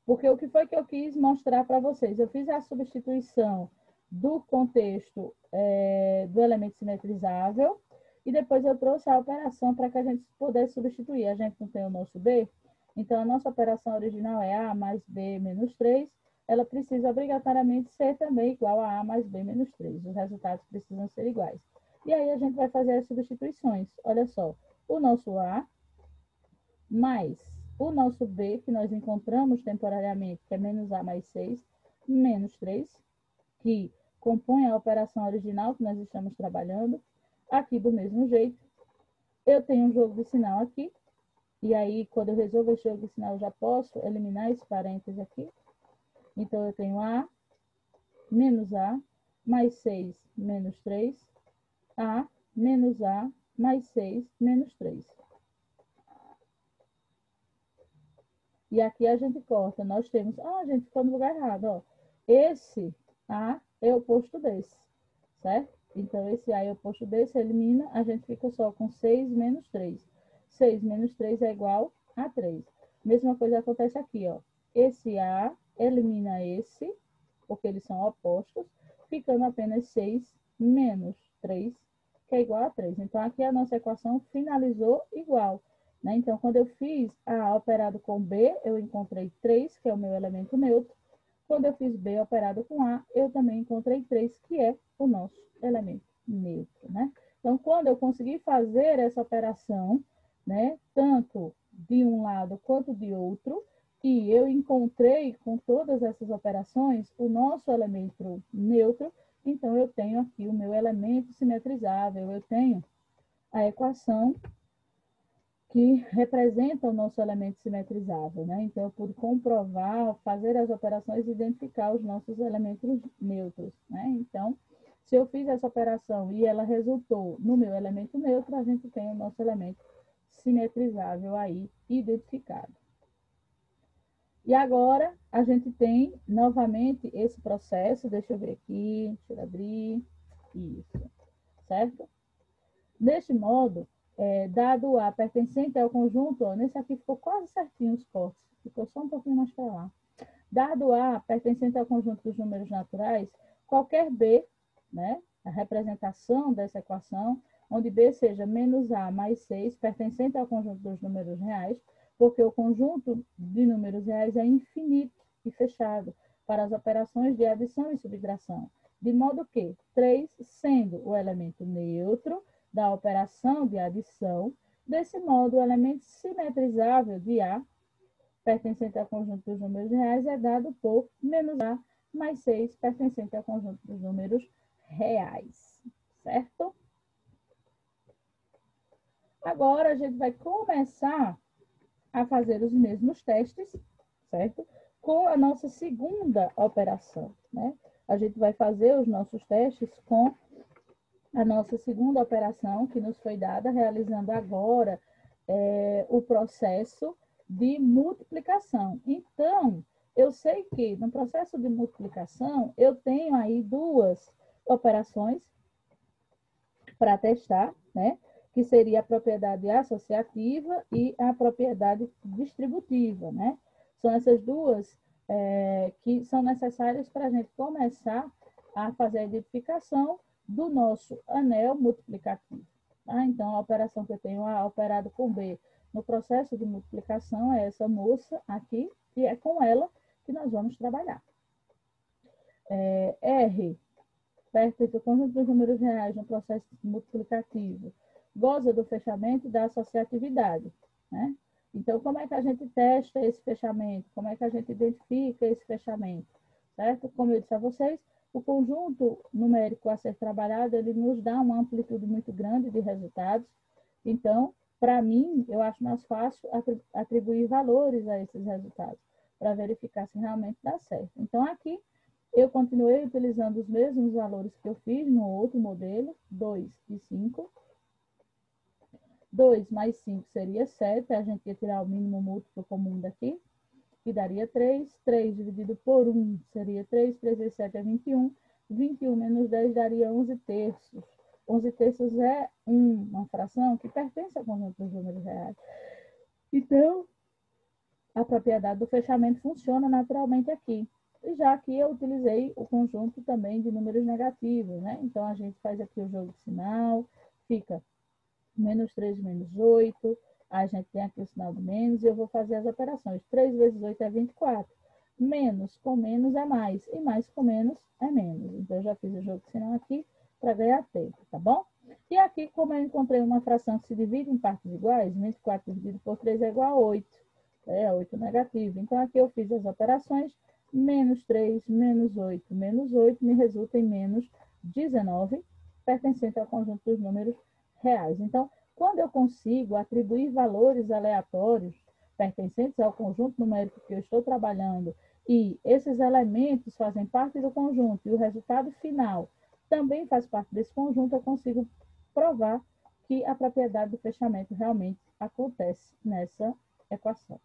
A: Porque o que foi que eu quis mostrar para vocês? Eu fiz a substituição do contexto do elemento simetrizável e depois eu trouxe a operação para que a gente pudesse substituir. A gente não tem o nosso B, então a nossa operação original é A mais B menos 3, ela precisa obrigatoriamente ser também igual a A mais B menos 3. Os resultados precisam ser iguais. E aí a gente vai fazer as substituições. Olha só, o nosso A mais o nosso B, que nós encontramos temporariamente, que é menos A mais 6, menos 3, que compõe a operação original que nós estamos trabalhando. Aqui, do mesmo jeito, eu tenho um jogo de sinal aqui, e aí, quando eu resolvo esse jogo de sinal, eu já posso eliminar esse parêntese aqui. Então, eu tenho A menos A mais 6 menos 3, A menos A mais 6 menos 3. E aqui a gente corta. Nós temos... Ah, a gente ficou no lugar errado, ó. Esse A é o oposto desse, certo? Então, esse A é o oposto desse, elimina, a gente fica só com 6 menos 3. 6 menos 3 é igual a 3. Mesma coisa acontece aqui, ó. Esse A elimina esse, porque eles são opostos, ficando apenas 6 menos 3, que é igual a 3. Então, aqui a nossa equação finalizou igual. Né? Então, quando eu fiz A operado com B, eu encontrei 3, que é o meu elemento neutro. Quando eu fiz B operado com A, eu também encontrei 3, que é o nosso elemento neutro. Né? Então, quando eu consegui fazer essa operação, né, tanto de um lado quanto de outro, que eu encontrei com todas essas operações o nosso elemento neutro, então eu tenho aqui o meu elemento simetrizável, eu tenho a equação que representa o nosso elemento simetrizável, né? Então, eu pude comprovar, fazer as operações e identificar os nossos elementos neutros, né? Então, se eu fiz essa operação e ela resultou no meu elemento neutro, a gente tem o nosso elemento simetrizável aí identificado. E agora, a gente tem novamente esse processo, deixa eu ver aqui, deixa eu abrir, isso, certo? Deste modo, dado A pertencente ao conjunto, ó, nesse aqui ficou quase certinho os cortes, ficou só um pouquinho mais para lá. Dado A pertencente ao conjunto dos números naturais, qualquer B, né, a representação dessa equação, onde B seja menos A mais 6, pertencente ao conjunto dos números reais, porque o conjunto de números reais é infinito e fechado para as operações de adição e subtração, de modo que 3 sendo o elemento neutro da operação de adição, desse modo o elemento simetrizável de A, pertencente ao conjunto dos números reais, é dado por menos A mais 6, pertencente ao conjunto dos números reais, certo? Agora, a gente vai começar a fazer os mesmos testes, certo? Com a nossa segunda operação, né? A gente vai fazer os nossos testes com a nossa segunda operação que nos foi dada, realizando agora o processo de multiplicação. Então, eu sei que no processo de multiplicação, eu tenho aí duas operações para testar, né? Que seria a propriedade associativa e a propriedade distributiva, né? São essas duas que são necessárias para a gente começar a fazer a identificação do nosso anel multiplicativo. Tá? Então, a operação que eu tenho A operado com B no processo de multiplicação é essa moça aqui, e é com ela que nós vamos trabalhar. R, perto do conjunto dos números reais no processo multiplicativo, goza do fechamento e da associatividade, né? Então, como é que a gente testa esse fechamento? Como é que a gente identifica esse fechamento? Certo? Como eu disse a vocês, o conjunto numérico a ser trabalhado, ele nos dá uma amplitude muito grande de resultados. Então, para mim, eu acho mais fácil atribuir valores a esses resultados, para verificar se realmente dá certo. Então, aqui, eu continuei utilizando os mesmos valores que eu fiz no outro modelo, 2 e 5. 2 mais 5 seria 7, a gente ia tirar o mínimo múltiplo comum daqui, que daria 3. 3 dividido por 1 seria 3, 3 vezes 7 é 21. 21 menos 10 daria 11 terços. 11 terços é uma fração que pertence ao conjunto dos números reais. Então, a propriedade do fechamento funciona naturalmente aqui. E já que eu utilizei o conjunto também de números negativos, né? Então, a gente faz aqui o jogo de sinal, fica menos 3 menos 8, a gente tem aqui o sinal do menos, e eu vou fazer as operações. 3 vezes 8 é 24. Menos com menos é mais, e mais com menos é menos. Então, eu já fiz o jogo de sinal aqui para ganhar tempo, tá bom? E aqui, como eu encontrei uma fração que se divide em partes iguais, 24 dividido por 3 é igual a 8. 8 negativo. Então, aqui eu fiz as operações, menos 3, menos 8 me resulta em menos 19, pertencente ao conjunto dos números reais. Então, quando eu consigo atribuir valores aleatórios pertencentes ao conjunto numérico que eu estou trabalhando, e esses elementos fazem parte do conjunto, e o resultado final também faz parte desse conjunto, eu consigo provar que a propriedade do fechamento realmente acontece nessa equação.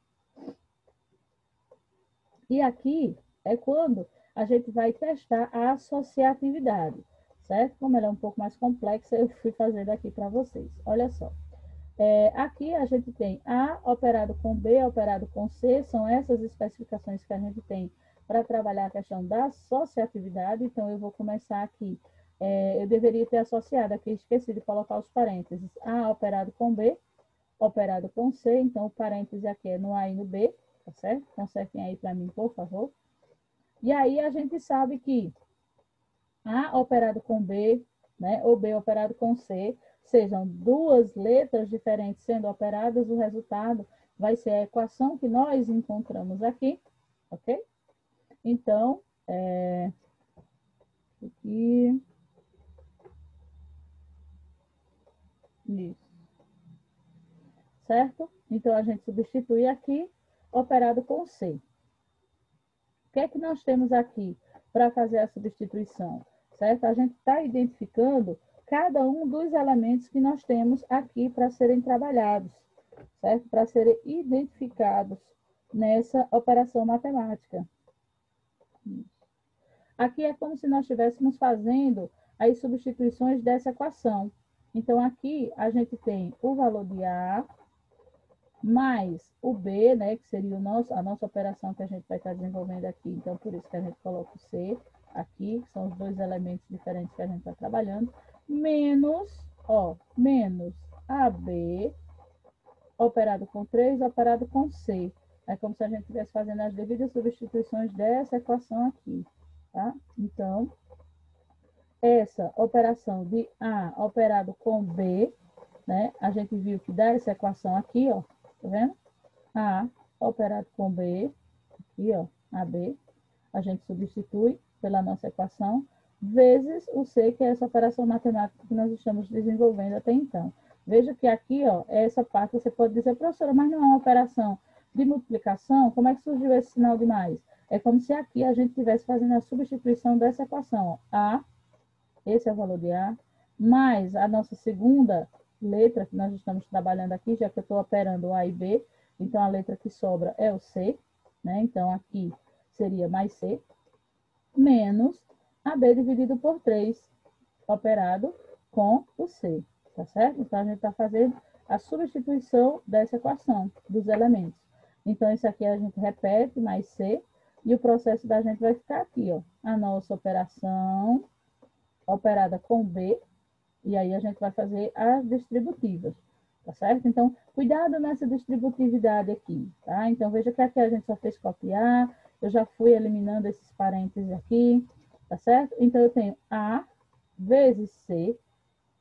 A: E aqui é quando a gente vai testar a associatividade, certo? Como ela é um pouco mais complexa, eu fui fazendo aqui para vocês. Olha só. Aqui a gente tem A operado com B operado com C, são essas especificações que a gente tem para trabalhar a questão da associatividade. Então, eu vou começar aqui. Eu deveria ter associado aqui, esqueci de colocar os parênteses. A operado com B operado com C, então o parêntese aqui é no A e no B, tá certo? Consertem aí para mim, por favor. E aí a gente sabe que A operado com B, né, ou B operado com C, sejam duas letras diferentes sendo operadas, o resultado vai ser a equação que nós encontramos aqui, ok? Então, aqui, isso, certo? Então, a gente substitui aqui, operado com C. O que é que nós temos aqui para fazer a substituição? Certo? A gente está identificando cada um dos elementos que nós temos aqui para serem trabalhados, certo? Para serem identificados nessa operação matemática. Aqui é como se nós estivéssemos fazendo as substituições dessa equação. Então, aqui a gente tem o valor de A mais o B, né, que seria a nossa operação que a gente vai estar desenvolvendo aqui. Então, por isso que a gente coloca o C aqui, que são os dois elementos diferentes que a gente está trabalhando, menos AB, operado com 3, operado com C. É como se a gente estivesse fazendo as devidas substituições dessa equação aqui, tá? Então, essa operação de A operado com B, né, a gente viu que dá essa equação aqui, ó, tá vendo? A operado com B, aqui, ó, AB, a gente substitui pela nossa equação, vezes o C, que é essa operação matemática que nós estamos desenvolvendo até então. Veja que aqui, ó, essa parte você pode dizer, professora, mas não é uma operação de multiplicação? Como é que surgiu esse sinal de mais? É como se aqui a gente estivesse fazendo a substituição dessa equação, ó. A, esse é o valor de A, mais a nossa segunda letra que nós estamos trabalhando aqui, já que eu estou operando o A e B, então a letra que sobra é o C, né? Então aqui seria mais C, menos AB dividido por 3, operado com o C, tá certo? Então a gente está fazendo a substituição dessa equação, dos elementos. Então isso aqui a gente repete, mais C, e o processo da gente vai ficar aqui, ó, a nossa operação operada com B, e aí a gente vai fazer as distributivas, tá certo? Então, cuidado nessa distributividade aqui, tá? Então, veja que aqui a gente só fez copiar, eu já fui eliminando esses parênteses aqui, tá certo? Então, eu tenho A vezes C,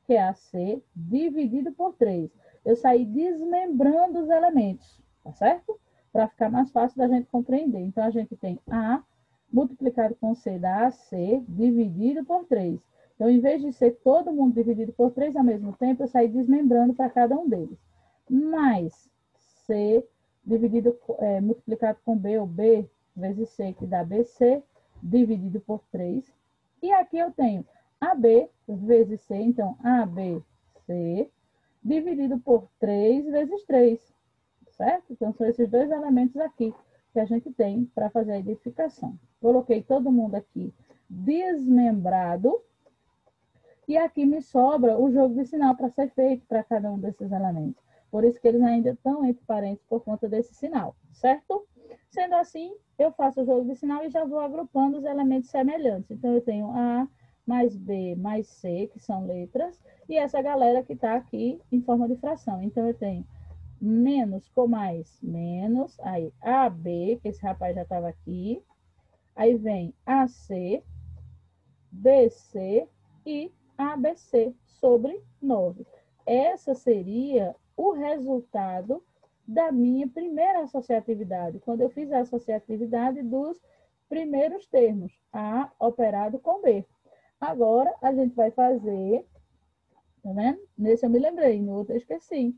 A: que é AC, dividido por 3. Eu saí desmembrando os elementos, tá certo? Para ficar mais fácil da gente compreender. Então, a gente tem A multiplicado com C dá AC, dividido por 3. Então, em vez de ser todo mundo dividido por 3 ao mesmo tempo, eu saí desmembrando para cada um deles. Mais C dividido, multiplicado com B, ou B vezes C, que dá BC, dividido por 3. E aqui eu tenho AB vezes C, então ABC, dividido por 3 vezes 3, certo? Então, são esses dois elementos aqui que a gente tem para fazer a identificação. Coloquei todo mundo aqui desmembrado, e aqui me sobra o jogo de sinal para ser feito para cada um desses elementos. Por isso que eles ainda estão entre parênteses por conta desse sinal, certo? Sendo assim, eu faço o jogo de sinal e já vou agrupando os elementos semelhantes. Então, eu tenho A mais B mais C, que são letras, e essa galera que está aqui em forma de fração. Então, eu tenho menos com mais, menos, aí AB, que esse rapaz já estava aqui, aí vem AC, BC e ABC sobre 9. Essa seria o resultado da minha primeira associatividade, quando eu fiz a associatividade dos primeiros termos, A operado com B. Agora, a gente vai fazer, tá vendo? Nesse eu me lembrei, no outro eu esqueci.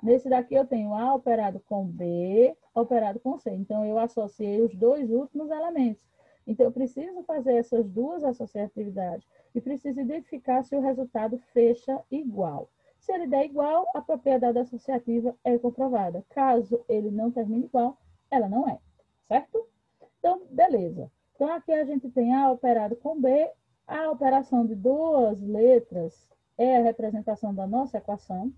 A: Nesse daqui eu tenho A operado com B, operado com C. Então, eu associei os dois últimos elementos. Então, eu preciso fazer essas duas associatividades e preciso identificar se o resultado fecha igual. Se ele der igual, a propriedade associativa é comprovada. Caso ele não termine igual, ela não é, certo? Então, beleza. Então, aqui a gente tem A operado com B. A operação de duas letras é a representação da nossa equação.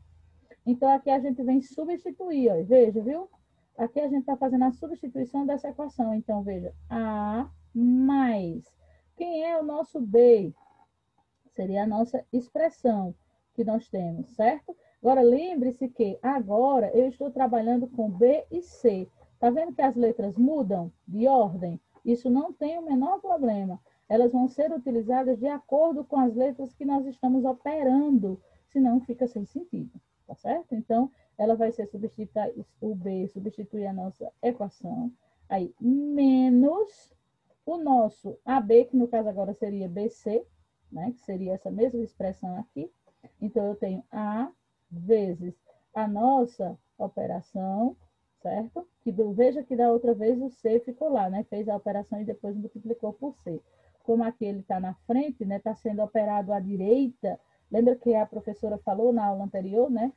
A: Então, aqui a gente vem substituir, ó, veja, viu? Aqui a gente está fazendo a substituição dessa equação. Então, veja, A mais. Quem é o nosso B? Seria a nossa expressão que nós temos, certo? Agora, lembre-se que agora eu estou trabalhando com B e C. Está vendo que as letras mudam de ordem? Isso não tem o menor problema. Elas vão ser utilizadas de acordo com as letras que nós estamos operando, senão fica sem sentido, tá certo? Então, ela vai ser substituir o B, substituir a nossa equação, aí menos o nosso AB, que no caso agora seria BC, né, que seria essa mesma expressão aqui. Então, eu tenho A vezes a nossa operação, certo? Veja que da outra vez o C ficou lá, né? Fez a operação e depois multiplicou por C. Como aqui ele está na frente, né? Está sendo operado à direita. Lembra que a professora falou na aula anterior, né?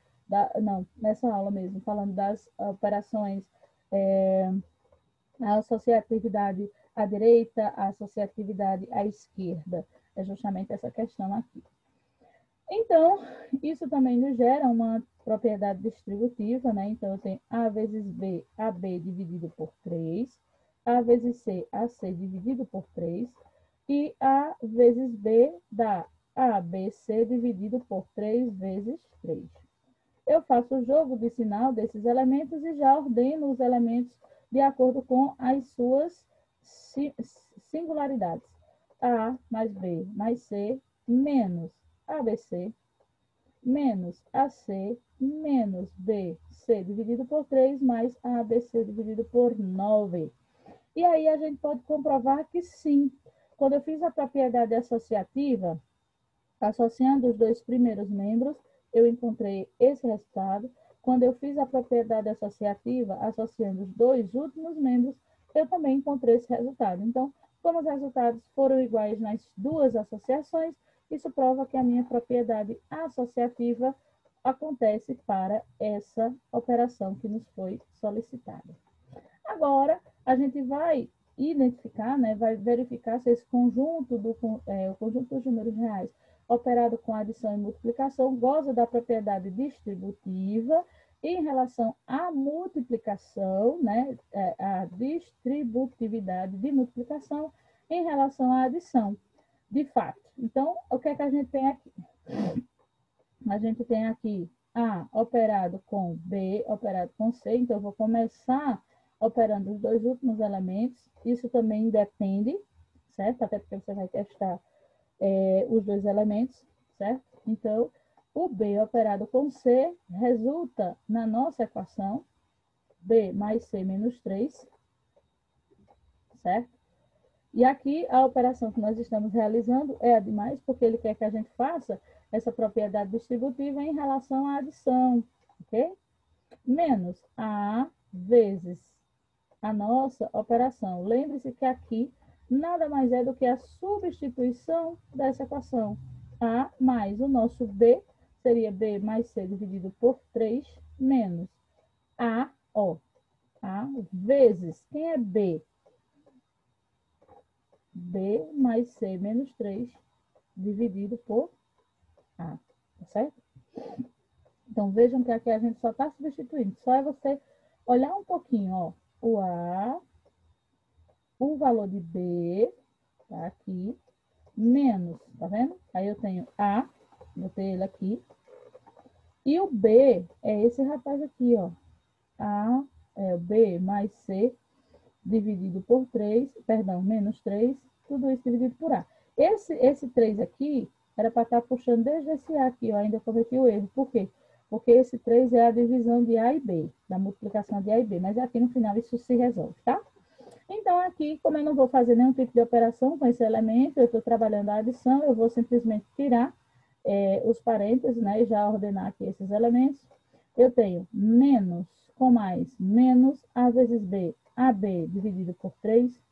A: Não, nessa aula mesmo, falando das operações, a associatividade à direita, a associatividade à esquerda. É justamente essa questão aqui. Então, isso também nos gera uma propriedade distributiva, né? Então, eu tenho A vezes B, AB dividido por 3, A vezes C, AC dividido por 3, e A vezes B dá ABC dividido por 3 vezes 3. Eu faço o jogo de sinal desses elementos e já ordeno os elementos de acordo com as suas singularidades. A mais B mais C menos ABC menos AC menos BC dividido por 3 mais ABC dividido por 9. E aí a gente pode comprovar que sim. Quando eu fiz a propriedade associativa, associando os dois primeiros membros, eu encontrei esse resultado. Quando eu fiz a propriedade associativa, associando os dois últimos membros, eu também encontrei esse resultado. Então, como os resultados foram iguais nas duas associações, isso prova que a minha propriedade associativa acontece para essa operação que nos foi solicitada. Agora, a gente vai identificar, né, vai verificar se esse conjunto, o conjunto dos números reais operado com adição e multiplicação goza da propriedade distributiva em relação à multiplicação, né, a distributividade de multiplicação em relação à adição, de fato. Então, o que é que a gente tem aqui? A gente tem aqui A operado com B operado com C, então eu vou começar operando os dois últimos elementos. Isso também depende, certo? Até porque você vai testar os dois elementos, certo? Então, o B operado com C resulta na nossa equação B mais C menos 3, certo? E aqui a operação que nós estamos realizando é a de mais, porque ele quer que a gente faça essa propriedade distributiva em relação à adição, ok? Menos A vezes a nossa operação. Lembre-se que aqui nada mais é do que a substituição dessa equação. A mais o nosso B, seria B mais C dividido por 3, menos A, ó, A vezes, quem é B? B mais C menos 3 dividido por A, tá certo? Então, vejam que aqui a gente só está substituindo. Só é você olhar um pouquinho, ó, o A, o valor de B, tá aqui, menos, tá vendo? Aí eu tenho A, botei ele aqui, e o B é esse rapaz aqui, ó. A é o B mais C dividido por 3, perdão, menos 3, tudo isso dividido por A. Esse 3 aqui era para estar puxando desde esse A aqui, eu ainda cometi o erro. Por quê? Porque esse 3 é a divisão de A e B, da multiplicação de A e B, mas aqui no final isso se resolve, tá? Então, aqui, como eu não vou fazer nenhum tipo de operação com esse elemento, eu estou trabalhando a adição, eu vou simplesmente tirar os parênteses, né, e já ordenar aqui esses elementos. Eu tenho menos com mais, menos A vezes B, AB dividido por 3,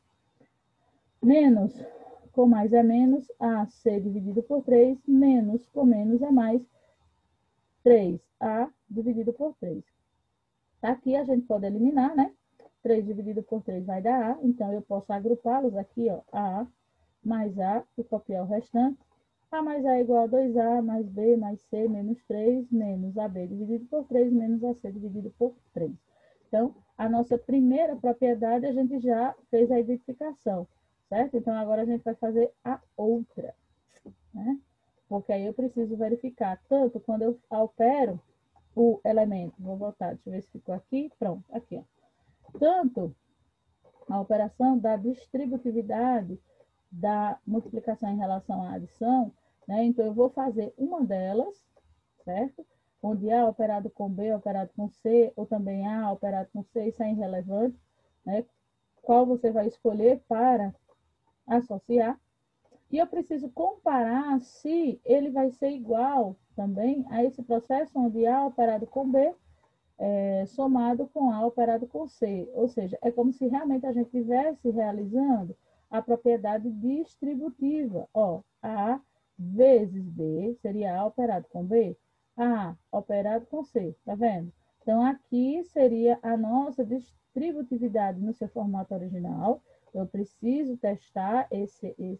A: menos com mais é menos, AC dividido por 3, menos com menos é mais, 3A dividido por 3. Aqui a gente pode eliminar, né? 3 dividido por 3 vai dar A, então eu posso agrupá-los aqui, ó, A mais A, e copiar o restante. A mais A é igual a 2A, mais B, mais C, menos 3, menos AB dividido por 3, menos AC dividido por 3. Então, a nossa primeira propriedade, a gente já fez a identificação, certo? Então, agora a gente vai fazer a outra, né? Porque aí eu preciso verificar, tanto quando eu opero o elemento, vou voltar, deixa eu ver se ficou aqui, pronto, aqui, ó. Tanto a operação da distributividade da multiplicação em relação à adição, né? Então, eu vou fazer uma delas, certo? onde A operado com B operado com C, ou também A operado com C, isso é irrelevante, né? Qual você vai escolher para associar. E eu preciso comparar se ele vai ser igual também a esse processo onde A operado com B somado com A operado com C. Ou seja, é como se realmente a gente estivesse realizando a propriedade distributiva. Ó, A vezes B seria A operado com B, A operado com C, tá vendo? Então, aqui seria a nossa distributividade no seu formato original. Eu preciso testar esse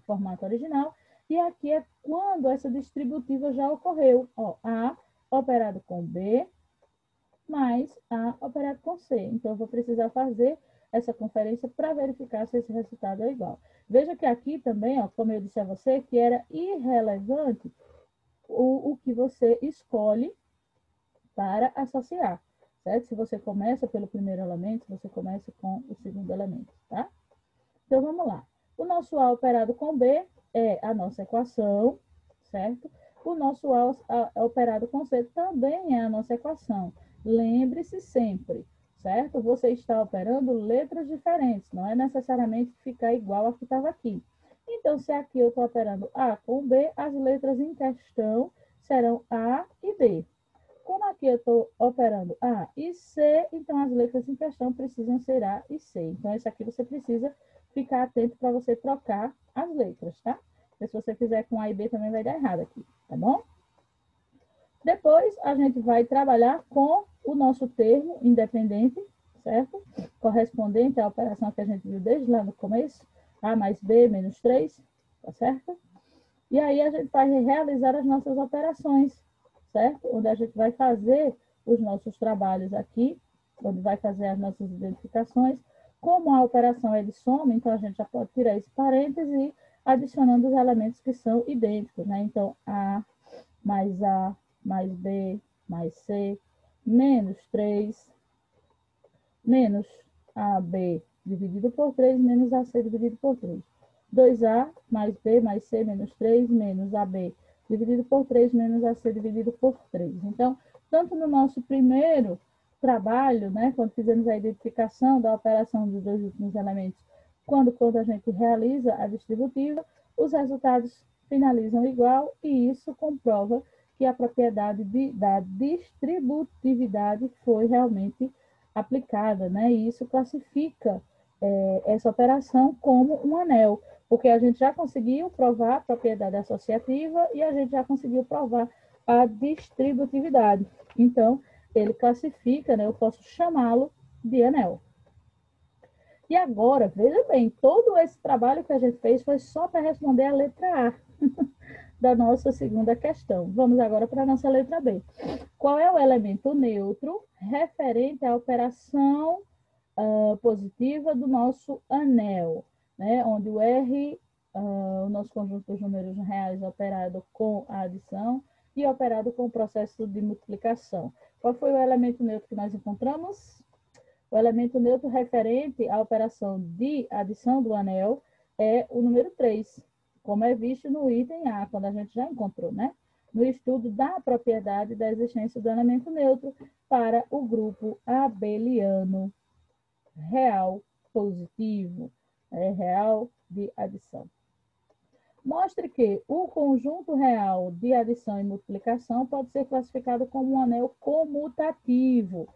A: formato original. E aqui é quando essa distributiva já ocorreu. Ó, A operado com B mais A operado com C. Então, eu vou precisar fazer essa conferência para verificar se esse resultado é igual. Veja que aqui também, ó, como eu disse a você, que era irrelevante o que você escolhe para associar, certo? Se você começa pelo primeiro elemento, você começa com o segundo elemento, tá? Então, vamos lá. O nosso A operado com B é a nossa equação, certo? O nosso A operado com C também é a nossa equação. Lembre-se sempre, certo? Você está operando letras diferentes, não é necessariamente ficar igual a que estava aqui. Então, se aqui eu estou operando A com B, as letras em questão serão A e B. Como aqui eu estou operando A e C, então as letras em questão precisam ser A e C. Então, esse aqui você precisa ficar atento para você trocar as letras, tá? Porque se você fizer com A e B também vai dar errado aqui, tá bom? Depois, a gente vai trabalhar com o nosso termo independente, certo? Correspondente à operação que a gente viu desde lá no começo, A mais B menos 3, tá certo? E aí a gente vai realizar as nossas operações, certo? Onde a gente vai fazer os nossos trabalhos aqui, onde vai fazer as nossas identificações. Como a operação é de soma, então a gente já pode tirar esse parêntese e adicionando os elementos que são idênticos, né? Então, A mais B mais C menos 3 menos AB dividido por 3 menos AC dividido por 3. 2A mais B mais C menos 3 menos AB dividido por 3 menos AC dividido por 3. Então, tanto no nosso primeiro trabalho, né, quando fizemos a identificação da operação dos dois últimos elementos, quando a gente realiza a distributiva, os resultados finalizam igual e isso comprova que a propriedade da distributividade foi realmente aplicada, né? E isso classifica essa operação como um anel, porque a gente já conseguiu provar a propriedade associativa e a gente já conseguiu provar a distributividade. Então, ele classifica, né? Eu posso chamá-lo de anel. E agora, veja bem, todo esse trabalho que a gente fez foi só para responder a letra A da nossa segunda questão. Vamos agora para a nossa letra B. Qual é o elemento neutro referente à operação positiva do nosso anel, né? Onde o R, o nosso conjunto dos números reais operado com a adição e operado com o processo de multiplicação. Qual foi o elemento neutro que nós encontramos? O elemento neutro referente à operação de adição do anel é o número 3, como é visto no item A, quando a gente já encontrou, né? No estudo da propriedade da existência do elemento neutro para o grupo abeliano real positivo, real de adição. Mostre que o conjunto real de adição e multiplicação pode ser classificado como um anel comutativo.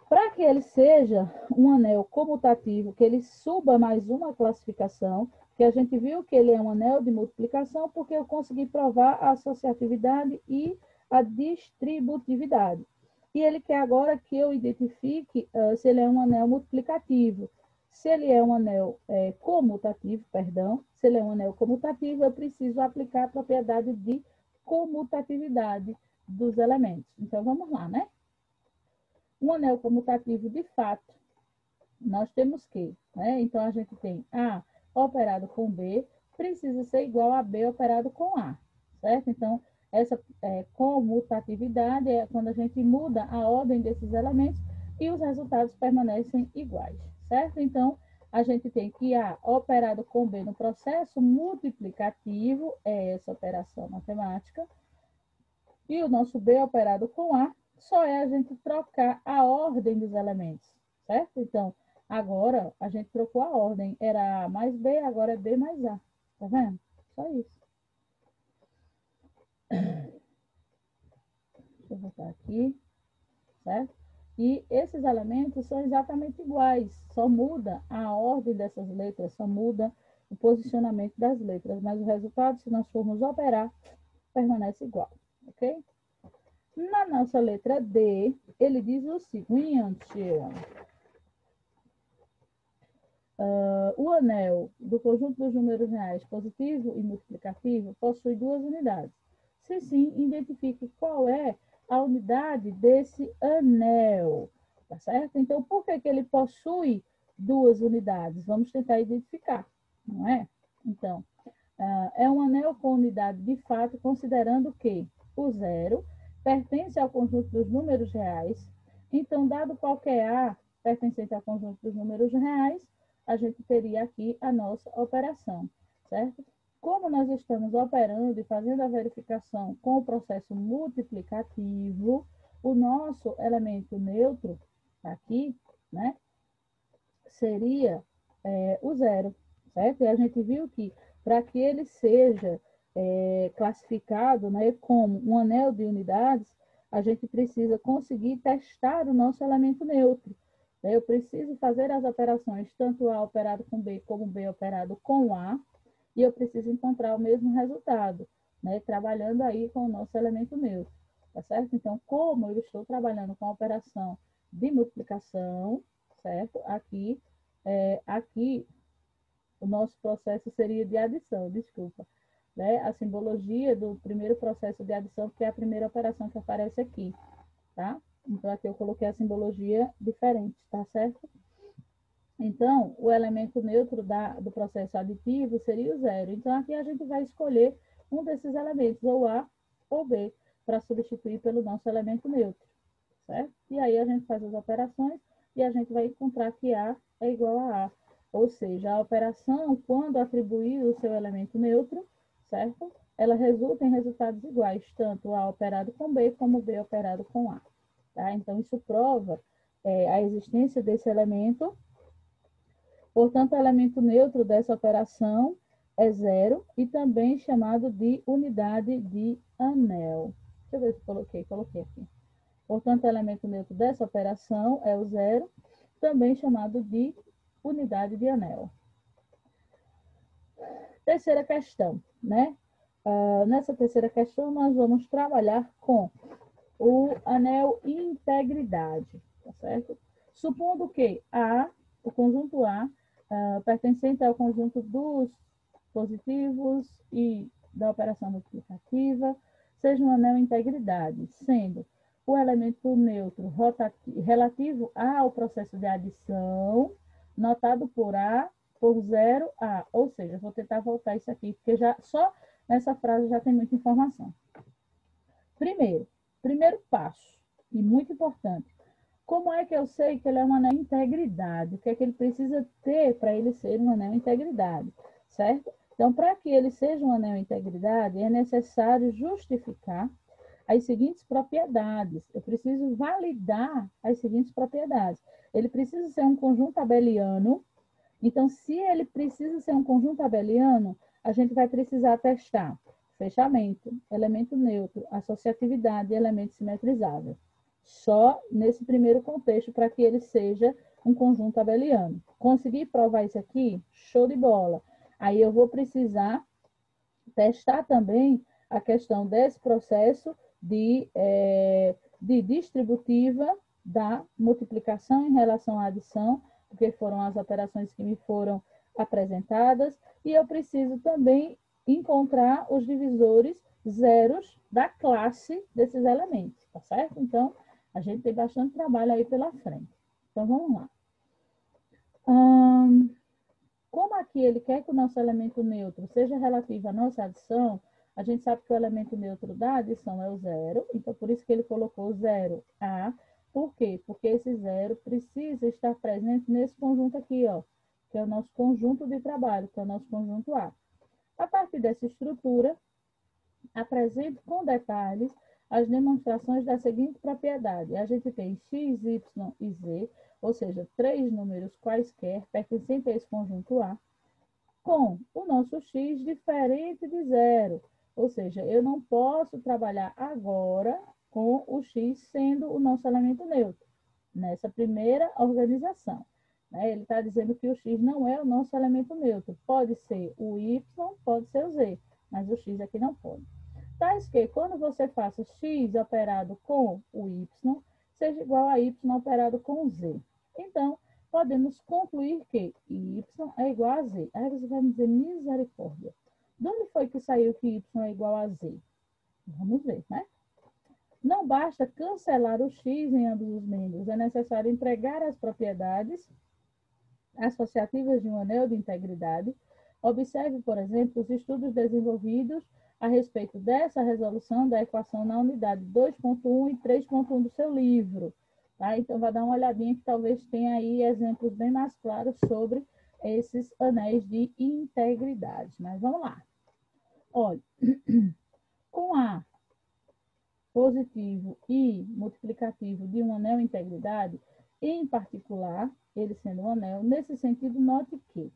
A: Para que ele seja um anel comutativo, que ele suba mais uma classificação, que a gente viu que ele é um anel de multiplicação, porque eu consegui provar a associatividade e a distributividade. E ele quer agora que eu identifique se ele é um anel multiplicativo. Se ele é um anel comutativo, se ele é um anel comutativo, eu preciso aplicar a propriedade de comutatividade dos elementos. Então, vamos lá, né? Um anel comutativo, de fato, nós temos que, né? Então, a gente tem A operado com B, precisa ser igual a B operado com A, certo? Então, essa comutatividade é quando a gente muda a ordem desses elementos e os resultados permanecem iguais, certo? Então, a gente tem que A operado com B no processo multiplicativo, é essa operação matemática, e o nosso B operado com A, só é a gente trocar a ordem dos elementos, certo? Então, agora a gente trocou a ordem. Era A mais B, agora é B mais A. Tá vendo? Só isso. Deixa eu voltar aqui, certo? E esses elementos são exatamente iguais, só muda a ordem dessas letras, só muda o posicionamento das letras, mas o resultado, se nós formos operar, permanece igual, ok? Na nossa letra D, ele diz o seguinte: o anel do conjunto dos números reais positivo e multiplicativo possui duas unidades. Se sim, identifique qual é a unidade desse anel, tá certo? Então, por que ele possui duas unidades? Vamos tentar identificar, não é? Então, é um anel com unidade de fato, considerando que o zero pertence ao conjunto dos números reais. Então, dado qualquer A pertencente ao conjunto dos números reais, a gente teria aqui a nossa operação, certo? Como nós estamos operando e fazendo a verificação com o processo multiplicativo, o nosso elemento neutro aqui, né, seria o zero, certo? E a gente viu que para que ele seja classificado, né, como um anel de unidades, a gente precisa conseguir testar o nosso elemento neutro. Eu preciso fazer as operações, tanto A operado com B como B operado com A, e eu preciso encontrar o mesmo resultado, né, trabalhando aí com o nosso elemento neutro, tá certo? Então, como eu estou trabalhando com a operação de multiplicação, certo? Aqui o nosso processo seria de adição, desculpa, né? A simbologia do primeiro processo de adição, que é a primeira operação que aparece aqui, tá? Então, aqui eu coloquei a simbologia diferente, tá certo? Então, o elemento neutro do processo aditivo seria o zero. Então, aqui a gente vai escolher um desses elementos, ou A ou B, para substituir pelo nosso elemento neutro, certo? E aí a gente faz as operações e a gente vai encontrar que A é igual a A. Ou seja, a operação, quando atribuir o seu elemento neutro, certo? Ela resulta em resultados iguais, tanto A operado com B como B operado com A. Tá? Então, isso prova a existência desse elemento. Portanto, o elemento neutro dessa operação é zero e também chamado de unidade de anel. Deixa eu ver se coloquei aqui. Portanto, o elemento neutro dessa operação é o zero, também chamado de unidade de anel. Terceira questão, né? Nessa terceira questão, nós vamos trabalhar com o anel integridade, tá certo? Supondo que o conjunto A, pertencente ao conjunto dos positivos e da operação multiplicativa, seja um anel integridade, sendo o elemento neutro relativo ao processo de adição, notado por A, por 0A. Ou seja, vou tentar voltar isso aqui, porque já só nessa frase já tem muita informação. Primeiro passo, e muito importante, como é que eu sei que ele é um anel integridade? O que é que ele precisa ter para ele ser um anel integridade, certo? Então, para que ele seja um anel integridade, é necessário justificar as seguintes propriedades. Eu preciso validar as seguintes propriedades. Ele precisa ser um conjunto abeliano. Então, se ele precisa ser um conjunto abeliano, a gente vai precisar testar fechamento, elemento neutro, associatividade e elemento simetrizável. Só nesse primeiro contexto para que ele seja um conjunto abeliano. Consegui provar isso aqui? Show de bola. Aí eu vou precisar testar também a questão desse processo de distributiva da multiplicação em relação à adição, porque foram as operações que me foram apresentadas, e eu preciso também encontrar os divisores zeros da classe desses elementos, tá certo? Então, a gente tem bastante trabalho aí pela frente. Então, vamos lá. Como aqui ele quer que o nosso elemento neutro seja relativo à nossa adição, a gente sabe que o elemento neutro da adição é o zero, então por isso que ele colocou 0A. Por quê? Porque esse zero precisa estar presente nesse conjunto aqui, ó, que é o nosso conjunto de trabalho, que é o nosso conjunto A. A partir dessa estrutura, apresento com detalhes as demonstrações da seguinte propriedade. A gente tem x, y e z, ou seja, três números quaisquer pertencentes a esse conjunto A, com o nosso x diferente de zero. Ou seja, eu não posso trabalhar agora com o x sendo o nosso elemento neutro, nessa primeira organização. Ele está dizendo que o x não é o nosso elemento neutro. Pode ser o y, pode ser o z, mas o x aqui não pode. Tais que, quando você faça x operado com o y, seja igual a y operado com o z. Então, podemos concluir que y é igual a z. Aí você vai me dizer, misericórdia. De onde foi que saiu que y é igual a z? Vamos ver, né? Não basta cancelar o x em ambos os membros. É necessário empregar as propriedades associativas de um anel de integridade. Observe, por exemplo, os estudos desenvolvidos a respeito dessa resolução da equação na unidade 2.1 e 3.1 do seu livro. Tá? Então, vai dar uma olhadinha que talvez tenha aí exemplos bem mais claros sobre esses anéis de integridade. Mas vamos lá. Olha, com A positivo e multiplicativo de um anel de integridade, em particular, ele sendo um anel, nesse sentido, note que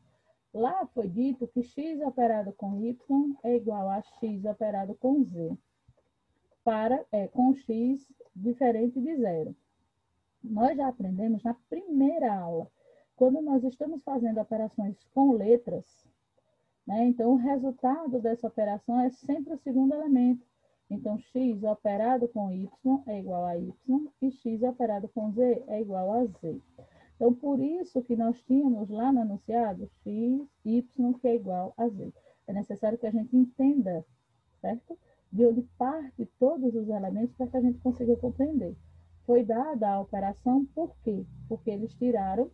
A: lá foi dito que x operado com y é igual a x operado com z, com x diferente de zero. Nós já aprendemos na primeira aula, quando nós estamos fazendo operações com letras, né? Então, o resultado dessa operação é sempre o segundo elemento. Então, x operado com y é igual a y e x operado com z é igual a z. Então, por isso que nós tínhamos lá no enunciado x, y, que é igual a z. É necessário que a gente entenda, certo? De onde parte todos os elementos para que a gente consiga compreender. Foi dada a operação por quê? Porque eles tiraram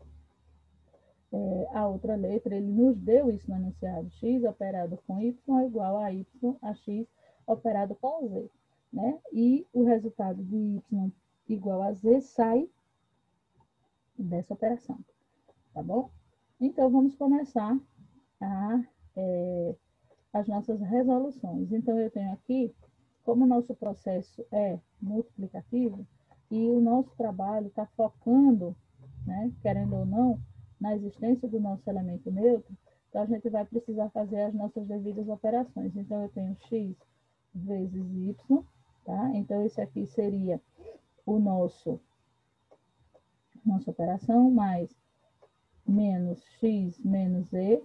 A: a outra letra, ele nos deu isso no enunciado. X operado com y é igual a y a x operado com z. Né? E o resultado de y igual a z sai dessa operação, tá bom? Então, vamos começar as nossas resoluções. Então, eu tenho aqui, como o nosso processo é multiplicativo, e o nosso trabalho está focando, né, querendo ou não, na existência do nosso elemento neutro, então a gente vai precisar fazer as nossas devidas operações. Então, eu tenho x vezes y, tá? Então, esse aqui seria o nossa operação, mais menos x menos e,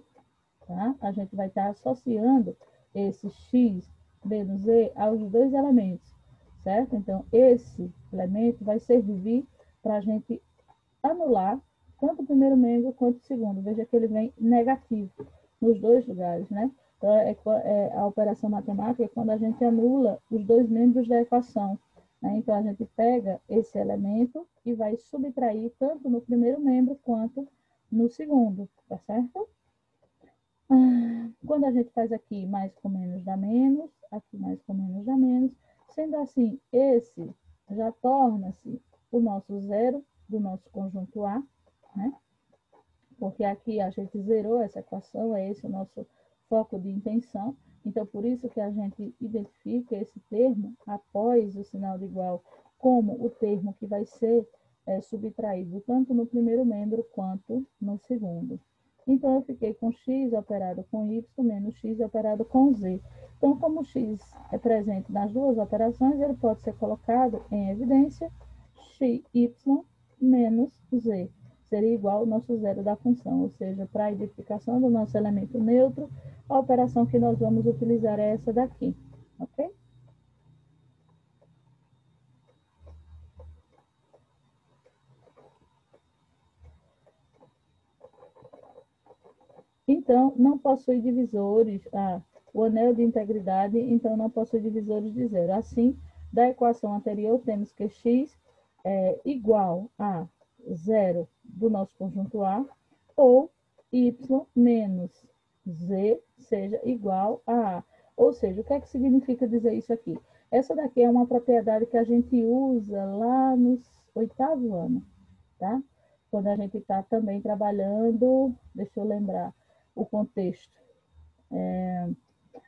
A: tá? A gente vai estar associando esse x menos e aos dois elementos, certo? Então, esse elemento vai servir para a gente anular tanto o primeiro membro quanto o segundo. Veja que ele vem negativo nos dois lugares, né? Então, a operação matemática é quando a gente anula os dois membros da equação. Né? Então, a gente pega esse elemento e vai subtrair tanto no primeiro membro quanto no segundo, tá certo? Quando a gente faz aqui mais com menos dá menos, aqui mais com menos dá menos, sendo assim, esse já torna-se o nosso zero do nosso conjunto A, né? Porque aqui a gente zerou essa equação, é esse o nosso foco de intenção. Então, por isso que a gente identifica esse termo após o sinal de igual como o termo que vai ser subtraído tanto no primeiro membro quanto no segundo. Então, eu fiquei com x operado com y menos x operado com z. Então, como x é presente nas duas operações, ele pode ser colocado em evidência y menos z. Seria igual ao nosso zero da função, ou seja, para a identificação do nosso elemento neutro, a operação que nós vamos utilizar é essa daqui, ok? Então, não possui divisores, o anel de integridade, então não possui divisores de zero. Assim, da equação anterior, temos que x é igual a zero do nosso conjunto A, ou y menos z seja igual a A. Ou seja, o que é que significa dizer isso aqui? Essa daqui é uma propriedade que a gente usa lá no oitavo ano, tá? Quando a gente está também trabalhando, deixa eu lembrar o contexto,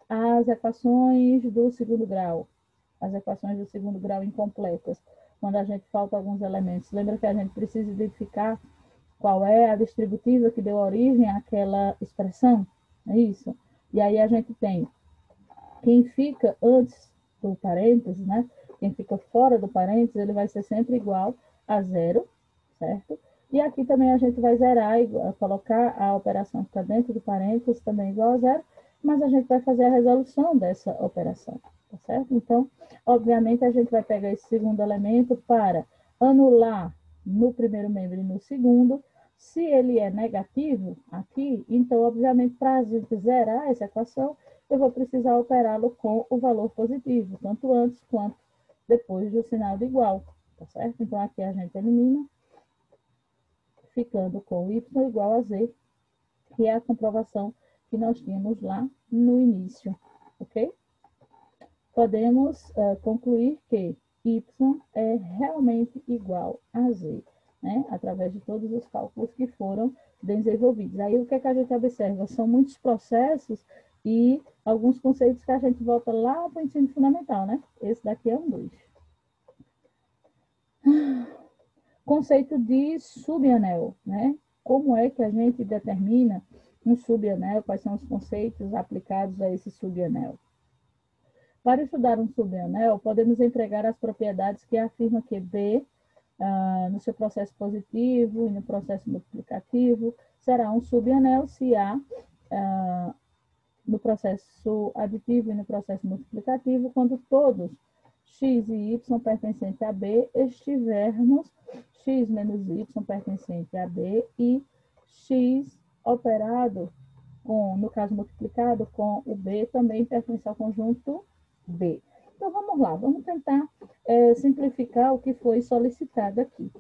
A: as equações do segundo grau, as equações do segundo grau incompletas, quando a gente falta alguns elementos. Lembra que a gente precisa identificar qual é a distributiva que deu origem àquela expressão? É isso? E aí a gente tem quem fica antes do parênteses, né? Quem fica fora do parênteses, ele vai ser sempre igual a zero, certo? E aqui também a gente vai zerar, colocar a operação que está dentro do parênteses também igual a zero, mas a gente vai fazer a resolução dessa operação, tá certo? Então, obviamente, a gente vai pegar esse segundo elemento para anular no primeiro membro e no segundo. Se ele é negativo aqui, então, obviamente, para a gente zerar essa equação, eu vou precisar operá-lo com o valor positivo, tanto antes quanto depois do sinal de igual, tá certo? Então, aqui a gente elimina, ficando com y igual a z, que é a comprovação que nós tínhamos lá no início, ok? Podemos concluir que y é realmente igual a z, né? Através de todos os cálculos que foram desenvolvidos. Aí, o que é que a gente observa? São muitos processos e alguns conceitos que a gente volta lá para o ensino fundamental, né? Esse daqui é um dos. Conceito de subanel, né? Como é que a gente determina um subanel? Quais são os conceitos aplicados a esse subanel? Para estudar um subanel, podemos empregar as propriedades que afirmam que B, no seu processo positivo e no processo multiplicativo, será um subanel se A, no processo aditivo e no processo multiplicativo, quando todos x e y pertencentes a B estivermos x menos y pertencente a B e x operado com, no caso multiplicado com o B, também pertence ao conjunto B. Então, vamos lá, vamos tentar simplificar o que foi solicitado aqui.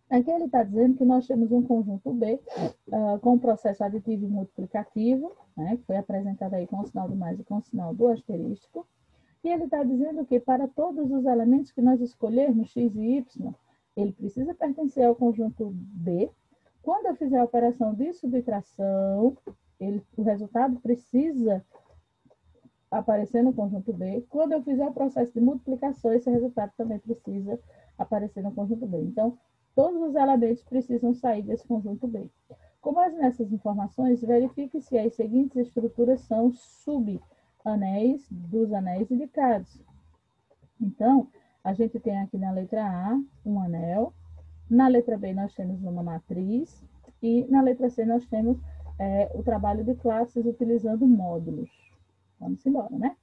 A: Aqui ele está dizendo que nós temos um conjunto B com processo aditivo e multiplicativo, né, que foi apresentado aí com o sinal do mais e com o sinal do asterístico. E ele está dizendo que para todos os elementos que nós escolhermos, x e y, ele precisa pertencer ao conjunto B. Quando eu fizer a operação de subtração, o resultado precisa aparecer no conjunto B. Quando eu fizer o processo de multiplicação, esse resultado também precisa aparecer no conjunto B. Então, todos os elementos precisam sair desse conjunto B. Com base nessas informações, verifique se as seguintes estruturas são subanéis dos anéis indicados. Então, a gente tem aqui na letra A um anel, na letra B nós temos uma matriz e na letra C nós temos o trabalho de classes utilizando módulos. Vamos embora, né?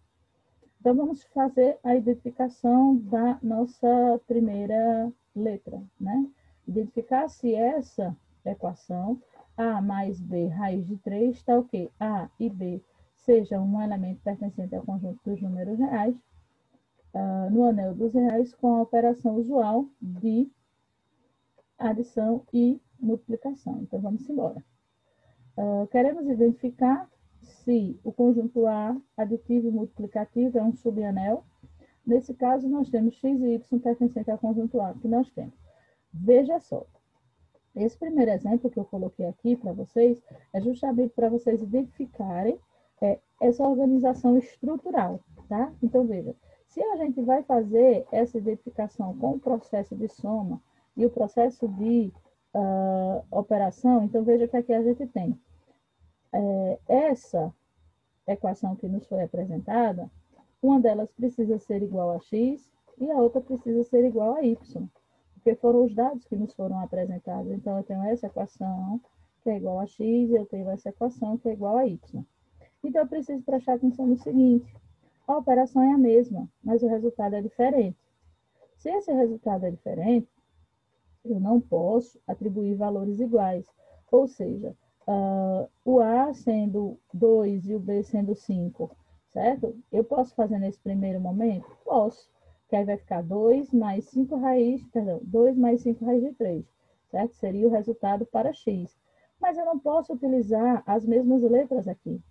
A: Então, vamos fazer a identificação da nossa primeira letra, né? Identificar se essa equação A mais B raiz de 3 está o quê? A e B seja um elemento pertencente ao conjunto dos números reais, no anel dos reais, com a operação usual de adição e multiplicação. Então, vamos embora. Queremos identificar se o conjunto A, aditivo e multiplicativo, é um subanel. Nesse caso, nós temos x e y pertencente ao conjunto A, que nós temos. Veja só, esse primeiro exemplo que eu coloquei aqui para vocês é justamente para vocês identificarem essa organização estrutural, tá? Então, veja, se a gente vai fazer essa identificação com o processo de soma e o processo de operação, então veja que aqui a gente tem essa equação que nos foi apresentada, uma delas precisa ser igual a x e a outra precisa ser igual a y, porque foram os dados que nos foram apresentados. Então, eu tenho essa equação que é igual a x e eu tenho essa equação que é igual a y. Então, eu preciso prestar atenção no seguinte: a operação é a mesma, mas o resultado é diferente. Se esse resultado é diferente, eu não posso atribuir valores iguais. Ou seja, o A sendo 2 e o B sendo 5, certo? Eu posso fazer nesse primeiro momento? Posso. Que aí vai ficar 2 mais 5 raiz, perdão, 2 mais 5 raiz de 3, certo? Seria o resultado para x. Mas eu não posso utilizar as mesmas letras aqui.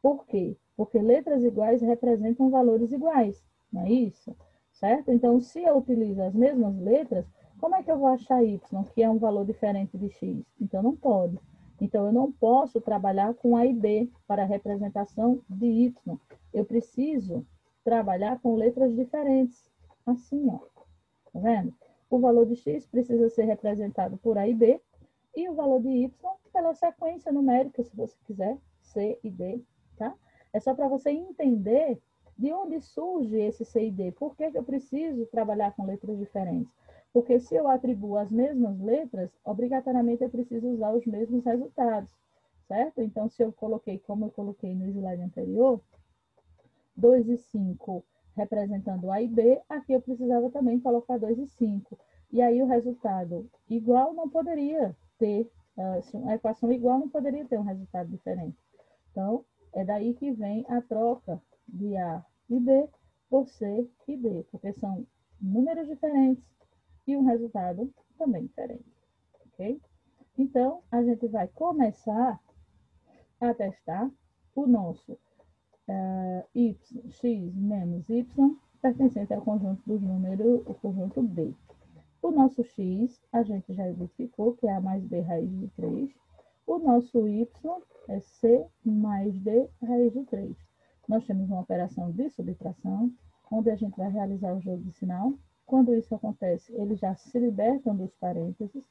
A: Por quê? Porque letras iguais representam valores iguais, não é isso? Certo? Então, se eu utilizo as mesmas letras, como é que eu vou achar y, que é um valor diferente de x? Então, não pode. Então, eu não posso trabalhar com A e B para a representação de y. Eu preciso trabalhar com letras diferentes. Assim, ó. Tá vendo? O valor de x precisa ser representado por A e B, e o valor de y pela sequência numérica, se você quiser, C e D, tá? É só para você entender de onde surge esse C e D. Por que eu preciso trabalhar com letras diferentes? Porque se eu atribuo as mesmas letras, obrigatoriamente eu preciso usar os mesmos resultados, certo? Então, se eu coloquei, como eu coloquei no slide anterior, 2 e 5 representando A e B, aqui eu precisava também colocar 2 e 5. E aí o resultado igual não poderia ter, a equação igual não poderia ter um resultado diferente. Então, é daí que vem a troca de A e B por C e D, porque são números diferentes e um resultado também diferente, ok? Então, a gente vai começar a testar o nosso y, x menos y pertencente ao conjunto dos números, o conjunto B. O nosso x, a gente já identificou que é A mais B raiz de 3. O nosso y é C mais D raiz de 3. Nós temos uma operação de subtração, onde a gente vai realizar o jogo de sinal. Quando isso acontece, eles já se libertam dos parênteses.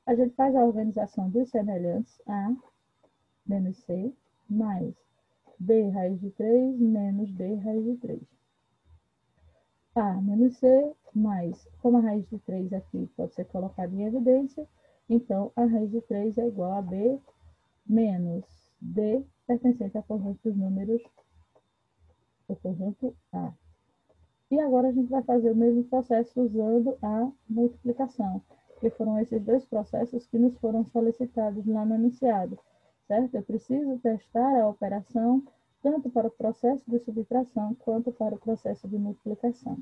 A: A gente faz a organização dos semelhantes, A menos C, mais B raiz de 3 menos D raiz de 3. A menos C, mais, como a raiz de 3 aqui pode ser colocada em evidência, então a raiz de 3 é igual a B menos D, pertencente ao conjunto dos números, o conjunto A. E agora a gente vai fazer o mesmo processo usando a multiplicação, que foram esses dois processos que nos foram solicitados lá no enunciado, certo? Eu preciso testar a operação tanto para o processo de subtração quanto para o processo de multiplicação.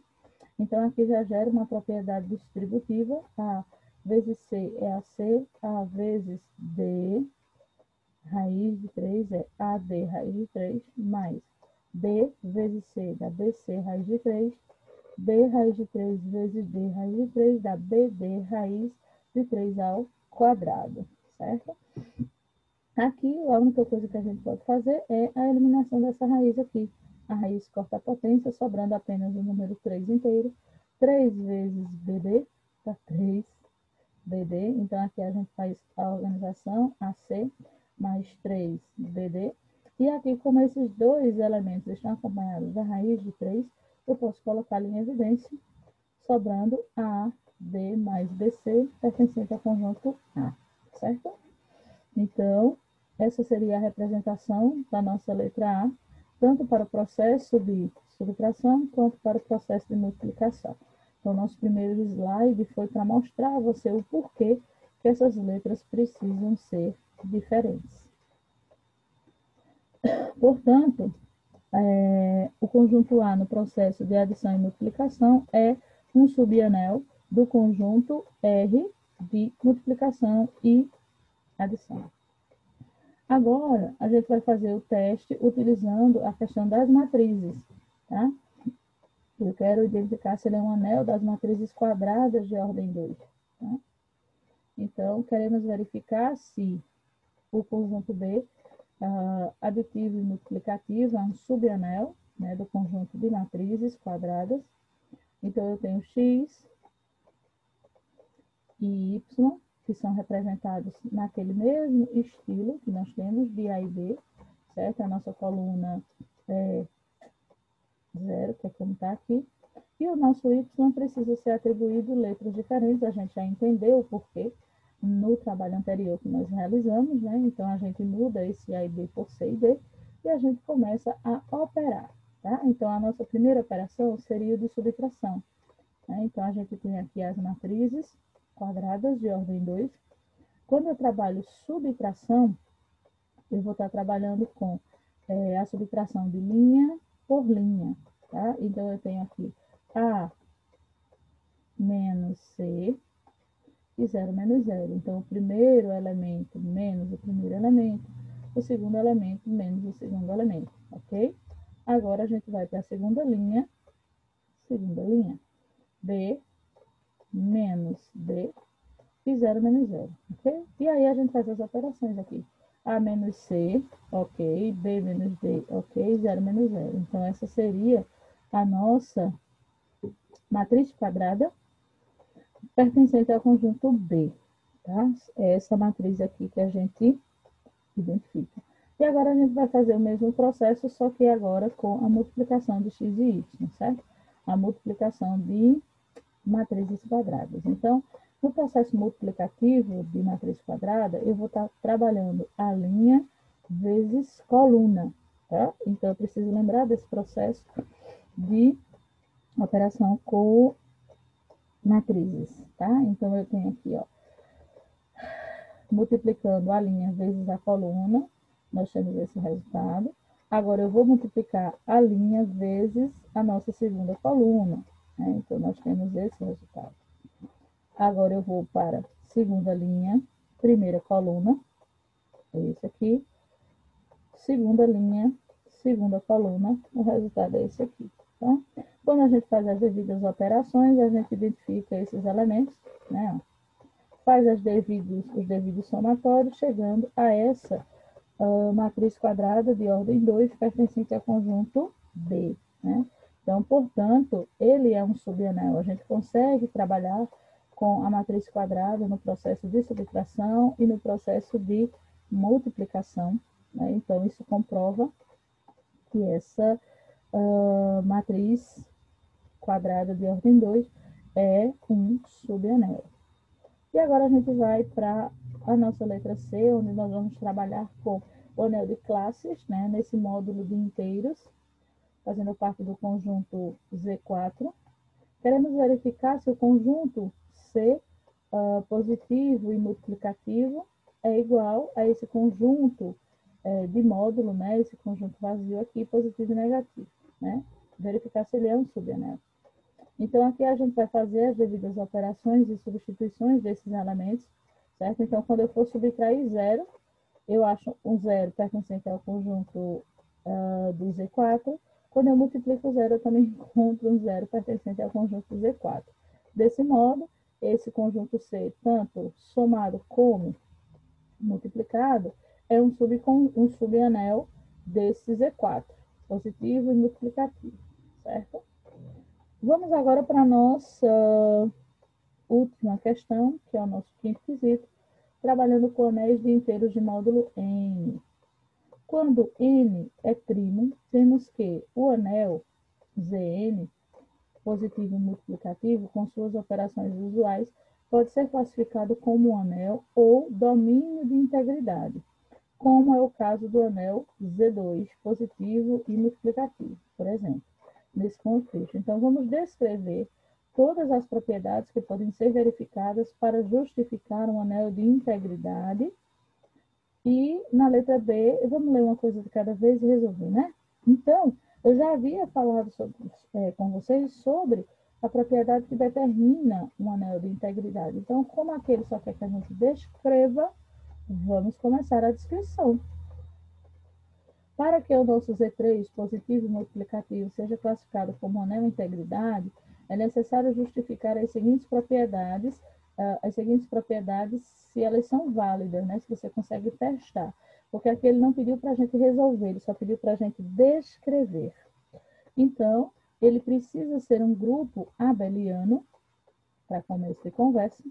A: Então, aqui já gera uma propriedade distributiva, A vezes C é AC, A vezes D, raiz de 3 é AD raiz de 3, mais B vezes C dá BC raiz de 3, B raiz de 3 vezes D raiz de 3 dá BD raiz de 3 ao quadrado, certo? Aqui, a única coisa que a gente pode fazer é a eliminação dessa raiz aqui. A raiz corta a potência, sobrando apenas o número 3 inteiro. 3 vezes BD dá 3BD. Então, aqui a gente faz a organização AC mais 3BD. E aqui, como esses dois elementos estão acompanhados da raiz de 3, eu posso colocar em evidência, sobrando AD mais BC, pertencente ao conjunto A, certo? Então, essa seria a representação da nossa letra A, tanto para o processo de subtração quanto para o processo de multiplicação. Então, nosso primeiro slide foi para mostrar a você o porquê que essas letras precisam ser diferentes. Portanto, o conjunto A no processo de adição e multiplicação é um subanel do conjunto R de multiplicação e adição. Agora, a gente vai fazer o teste utilizando a questão das matrizes, tá? Eu quero identificar se ele é um anel das matrizes quadradas de ordem 2, tá? Então, queremos verificar se o conjunto B, aditivo e multiplicativo, é um subanel, né, do conjunto de matrizes quadradas. Então, eu tenho X e Y, que são representados naquele mesmo estilo que nós temos de A e B, certo? A nossa coluna é 0, que é como está aqui. E o nosso Y precisa ser atribuído letras diferentes, a gente já entendeu o porquê no trabalho anterior que nós realizamos, né? Então, a gente muda esse A e B por C e D e a gente começa a operar, tá? Então, a nossa primeira operação seria de subtração, né? Então, a gente tem aqui as matrizes quadradas de ordem 2. Quando eu trabalho subtração, eu vou estar trabalhando com a subtração de linha por linha, tá? Então, eu tenho aqui A menos C e 0 menos 0. Então, o primeiro elemento menos o primeiro elemento, o segundo elemento menos o segundo elemento, ok? Agora, a gente vai para a segunda linha, B menos D e 0 menos 0, ok? E aí, a gente faz as operações aqui. A menos C, ok, B menos D, ok, 0 menos 0. Então, essa seria a nossa matriz quadrada pertencente ao conjunto B, tá? É essa matriz aqui que a gente identifica. E agora a gente vai fazer o mesmo processo, só que agora com a multiplicação de x e y, certo? A multiplicação de matrizes quadradas. Então, no processo multiplicativo de matriz quadrada, eu vou estar trabalhando a linha vezes coluna, tá? Então, eu preciso lembrar desse processo de operação com matrizes, tá? Então, eu tenho aqui, ó, multiplicando a linha vezes a coluna, nós temos esse resultado. Agora, eu vou multiplicar a linha vezes a nossa segunda coluna, né? Então, nós temos esse resultado. Agora, eu vou para segunda linha, primeira coluna, é esse aqui. Segunda linha, segunda coluna, o resultado é esse aqui, tá? Quando a gente faz as devidas operações, a gente identifica esses elementos, né? Faz os devidos somatórios, chegando a essa matriz quadrada de ordem 2, pertencente ao conjunto B, né? Então, portanto, ele é um subanel. A gente consegue trabalhar com a matriz quadrada no processo de subtração e no processo de multiplicação, né? Então, isso comprova que essa matriz quadrada de ordem 2 é um subanel. E agora a gente vai para a nossa letra C, onde nós vamos trabalhar com o anel de classes, né, nesse módulo de inteiros, fazendo parte do conjunto Z4. Queremos verificar se o conjunto C positivo e multiplicativo é igual a esse conjunto de módulo, né, esse conjunto vazio aqui, positivo e negativo, né? Verificar se ele é um subanel. Então, aqui a gente vai fazer as devidas operações e substituições desses elementos, certo? Então, quando eu for subtrair zero, eu acho um zero pertencente ao conjunto do Z4. Quando eu multiplico zero, eu também encontro um zero pertencente ao conjunto do Z4. Desse modo, esse conjunto C, tanto somado como multiplicado, é um subanel desse Z4, positivo e multiplicativo, certo? Vamos agora para a nossa última questão, que é o nosso quinto quesito, trabalhando com anéis de inteiros de módulo N. Quando N é primo, temos que o anel Zn, positivo e multiplicativo, com suas operações usuais, pode ser classificado como um anel ou domínio de integridade, como é o caso do anel Z2, positivo e multiplicativo, por exemplo, nesse contexto. Então, vamos descrever todas as propriedades que podem ser verificadas para justificar um anel de integridade. E na letra B, vamos ler uma coisa de cada vez e resolver, né? Então, eu já havia falado com vocês sobre a propriedade que determina um anel de integridade. Então, como aquele só quer que a gente descreva, vamos começar a descrição. Para que o nosso Z3 positivo e multiplicativo seja classificado como anel de integridade, é necessário justificar as seguintes propriedades, se elas são válidas, né? Se você consegue testar. Porque aqui ele não pediu para a gente resolver, ele só pediu para a gente descrever. Então, ele precisa ser um grupo abeliano, para começo de conversa,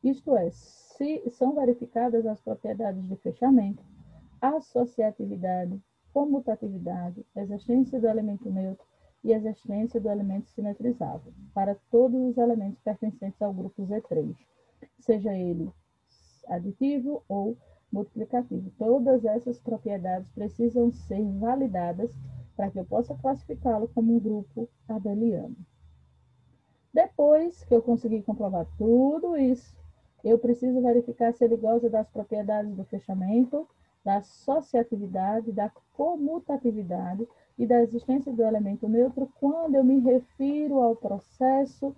A: isto é, se são verificadas as propriedades de fechamento, associatividade, comutatividade, existência do elemento neutro e existência do elemento simetrizável, para todos os elementos pertencentes ao grupo Z3, seja ele aditivo ou multiplicativo. Todas essas propriedades precisam ser validadas para que eu possa classificá-lo como um grupo abeliano. Depois que eu conseguir comprovar tudo isso, eu preciso verificar se ele goza das propriedades do fechamento, da associatividade, da comutatividade e da existência do elemento neutro quando eu me refiro ao processo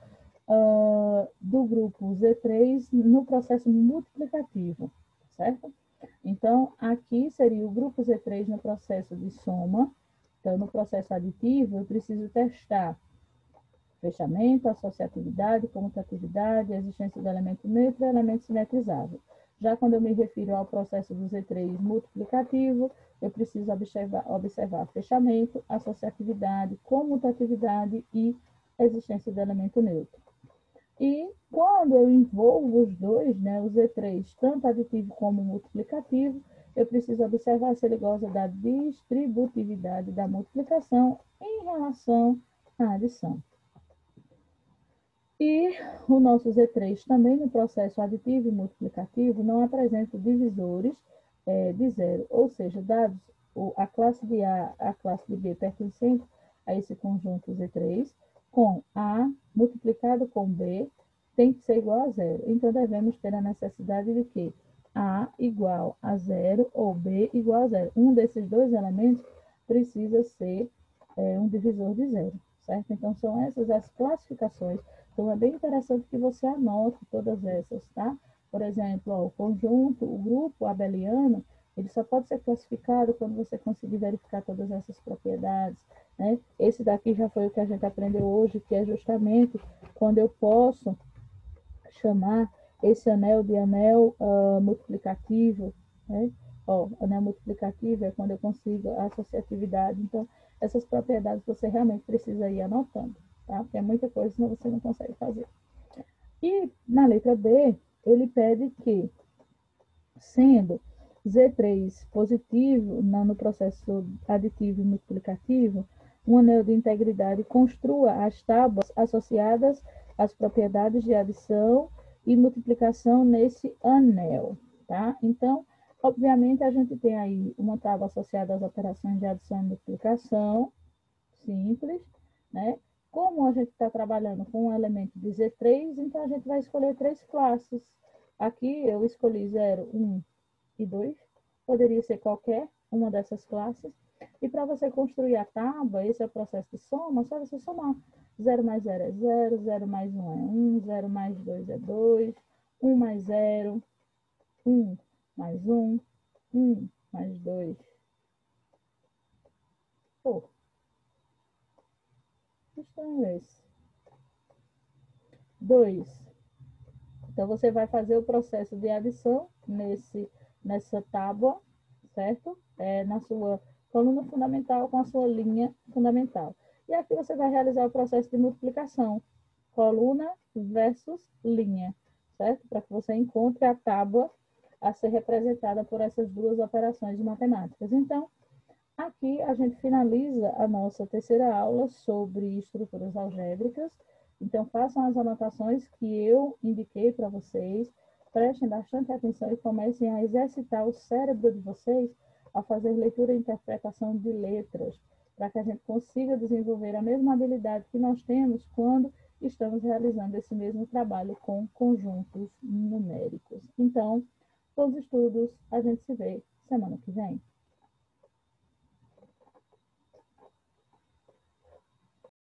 A: do grupo Z3 no processo multiplicativo, certo? Então, aqui seria o grupo Z3 no processo de soma. Então, no processo aditivo, eu preciso testar fechamento, associatividade, comutatividade, existência do elemento neutro e elemento simetrizável. Já quando eu me refiro ao processo do Z3 multiplicativo, eu preciso observar fechamento, associatividade, comutatividade e existência do elemento neutro. E quando eu envolvo os dois, né, o Z3, tanto aditivo como multiplicativo, eu preciso observar se ele goza da distributividade da multiplicação em relação à adição. E o nosso Z3 também no processo aditivo e multiplicativo não apresenta divisores de zero, ou seja, dados a classe de A classe de B pertencente a esse conjunto Z3, com A multiplicado com B tem que ser igual a zero. Então, devemos ter a necessidade de que A igual a zero ou B igual a zero. Um desses dois elementos precisa ser um divisor de zero, certo? Então, são essas as classificações. Então, é bem interessante que você anote todas essas, tá? Por exemplo, ó, o conjunto, o grupo abeliano, ele só pode ser classificado quando você conseguir verificar todas essas propriedades, né? Esse daqui já foi o que a gente aprendeu hoje, que é justamente quando eu posso chamar esse anel de anel multiplicativo, né? Ó, anel multiplicativo é quando eu consigo a associatividade. Então, essas propriedades você realmente precisa ir anotando, tá? Porque é muita coisa, senão você não consegue fazer. E na letra B, ele pede que, sendo Z3 positivo no processo aditivo e multiplicativo, um anel de integridade construa as tábuas associadas às propriedades de adição e multiplicação nesse anel, tá? Então, obviamente, a gente tem aí uma tábua associada às operações de adição e multiplicação, simples, né? Como a gente está trabalhando com um elemento de Z3, então a gente vai escolher três classes. Aqui eu escolhi 0, 1 e 2. Poderia ser qualquer uma dessas classes. E para você construir a tábua, esse é o processo de soma, só você somar. 0 mais 0 é 0, 0 mais 1 é 1, 0 mais 2 é 2, 1 mais 0, 1 mais 1, 1 mais 2. Pô, que estranho é esse? 2. Então, você vai fazer o processo de adição nessa tábua, certo? Na sua coluna fundamental com a sua linha fundamental. E aqui você vai realizar o processo de multiplicação, coluna versus linha, certo? Para que você encontre a tábua a ser representada por essas duas operações matemáticas. Então, aqui a gente finaliza a nossa terceira aula sobre estruturas algébricas. Então, façam as anotações que eu indiquei para vocês, prestem bastante atenção e comecem a exercitar o cérebro de vocês a fazer leitura e interpretação de letras, para que a gente consiga desenvolver a mesma habilidade que nós temos quando estamos realizando esse mesmo trabalho com conjuntos numéricos. Então, bons estudos, a gente se vê semana que vem.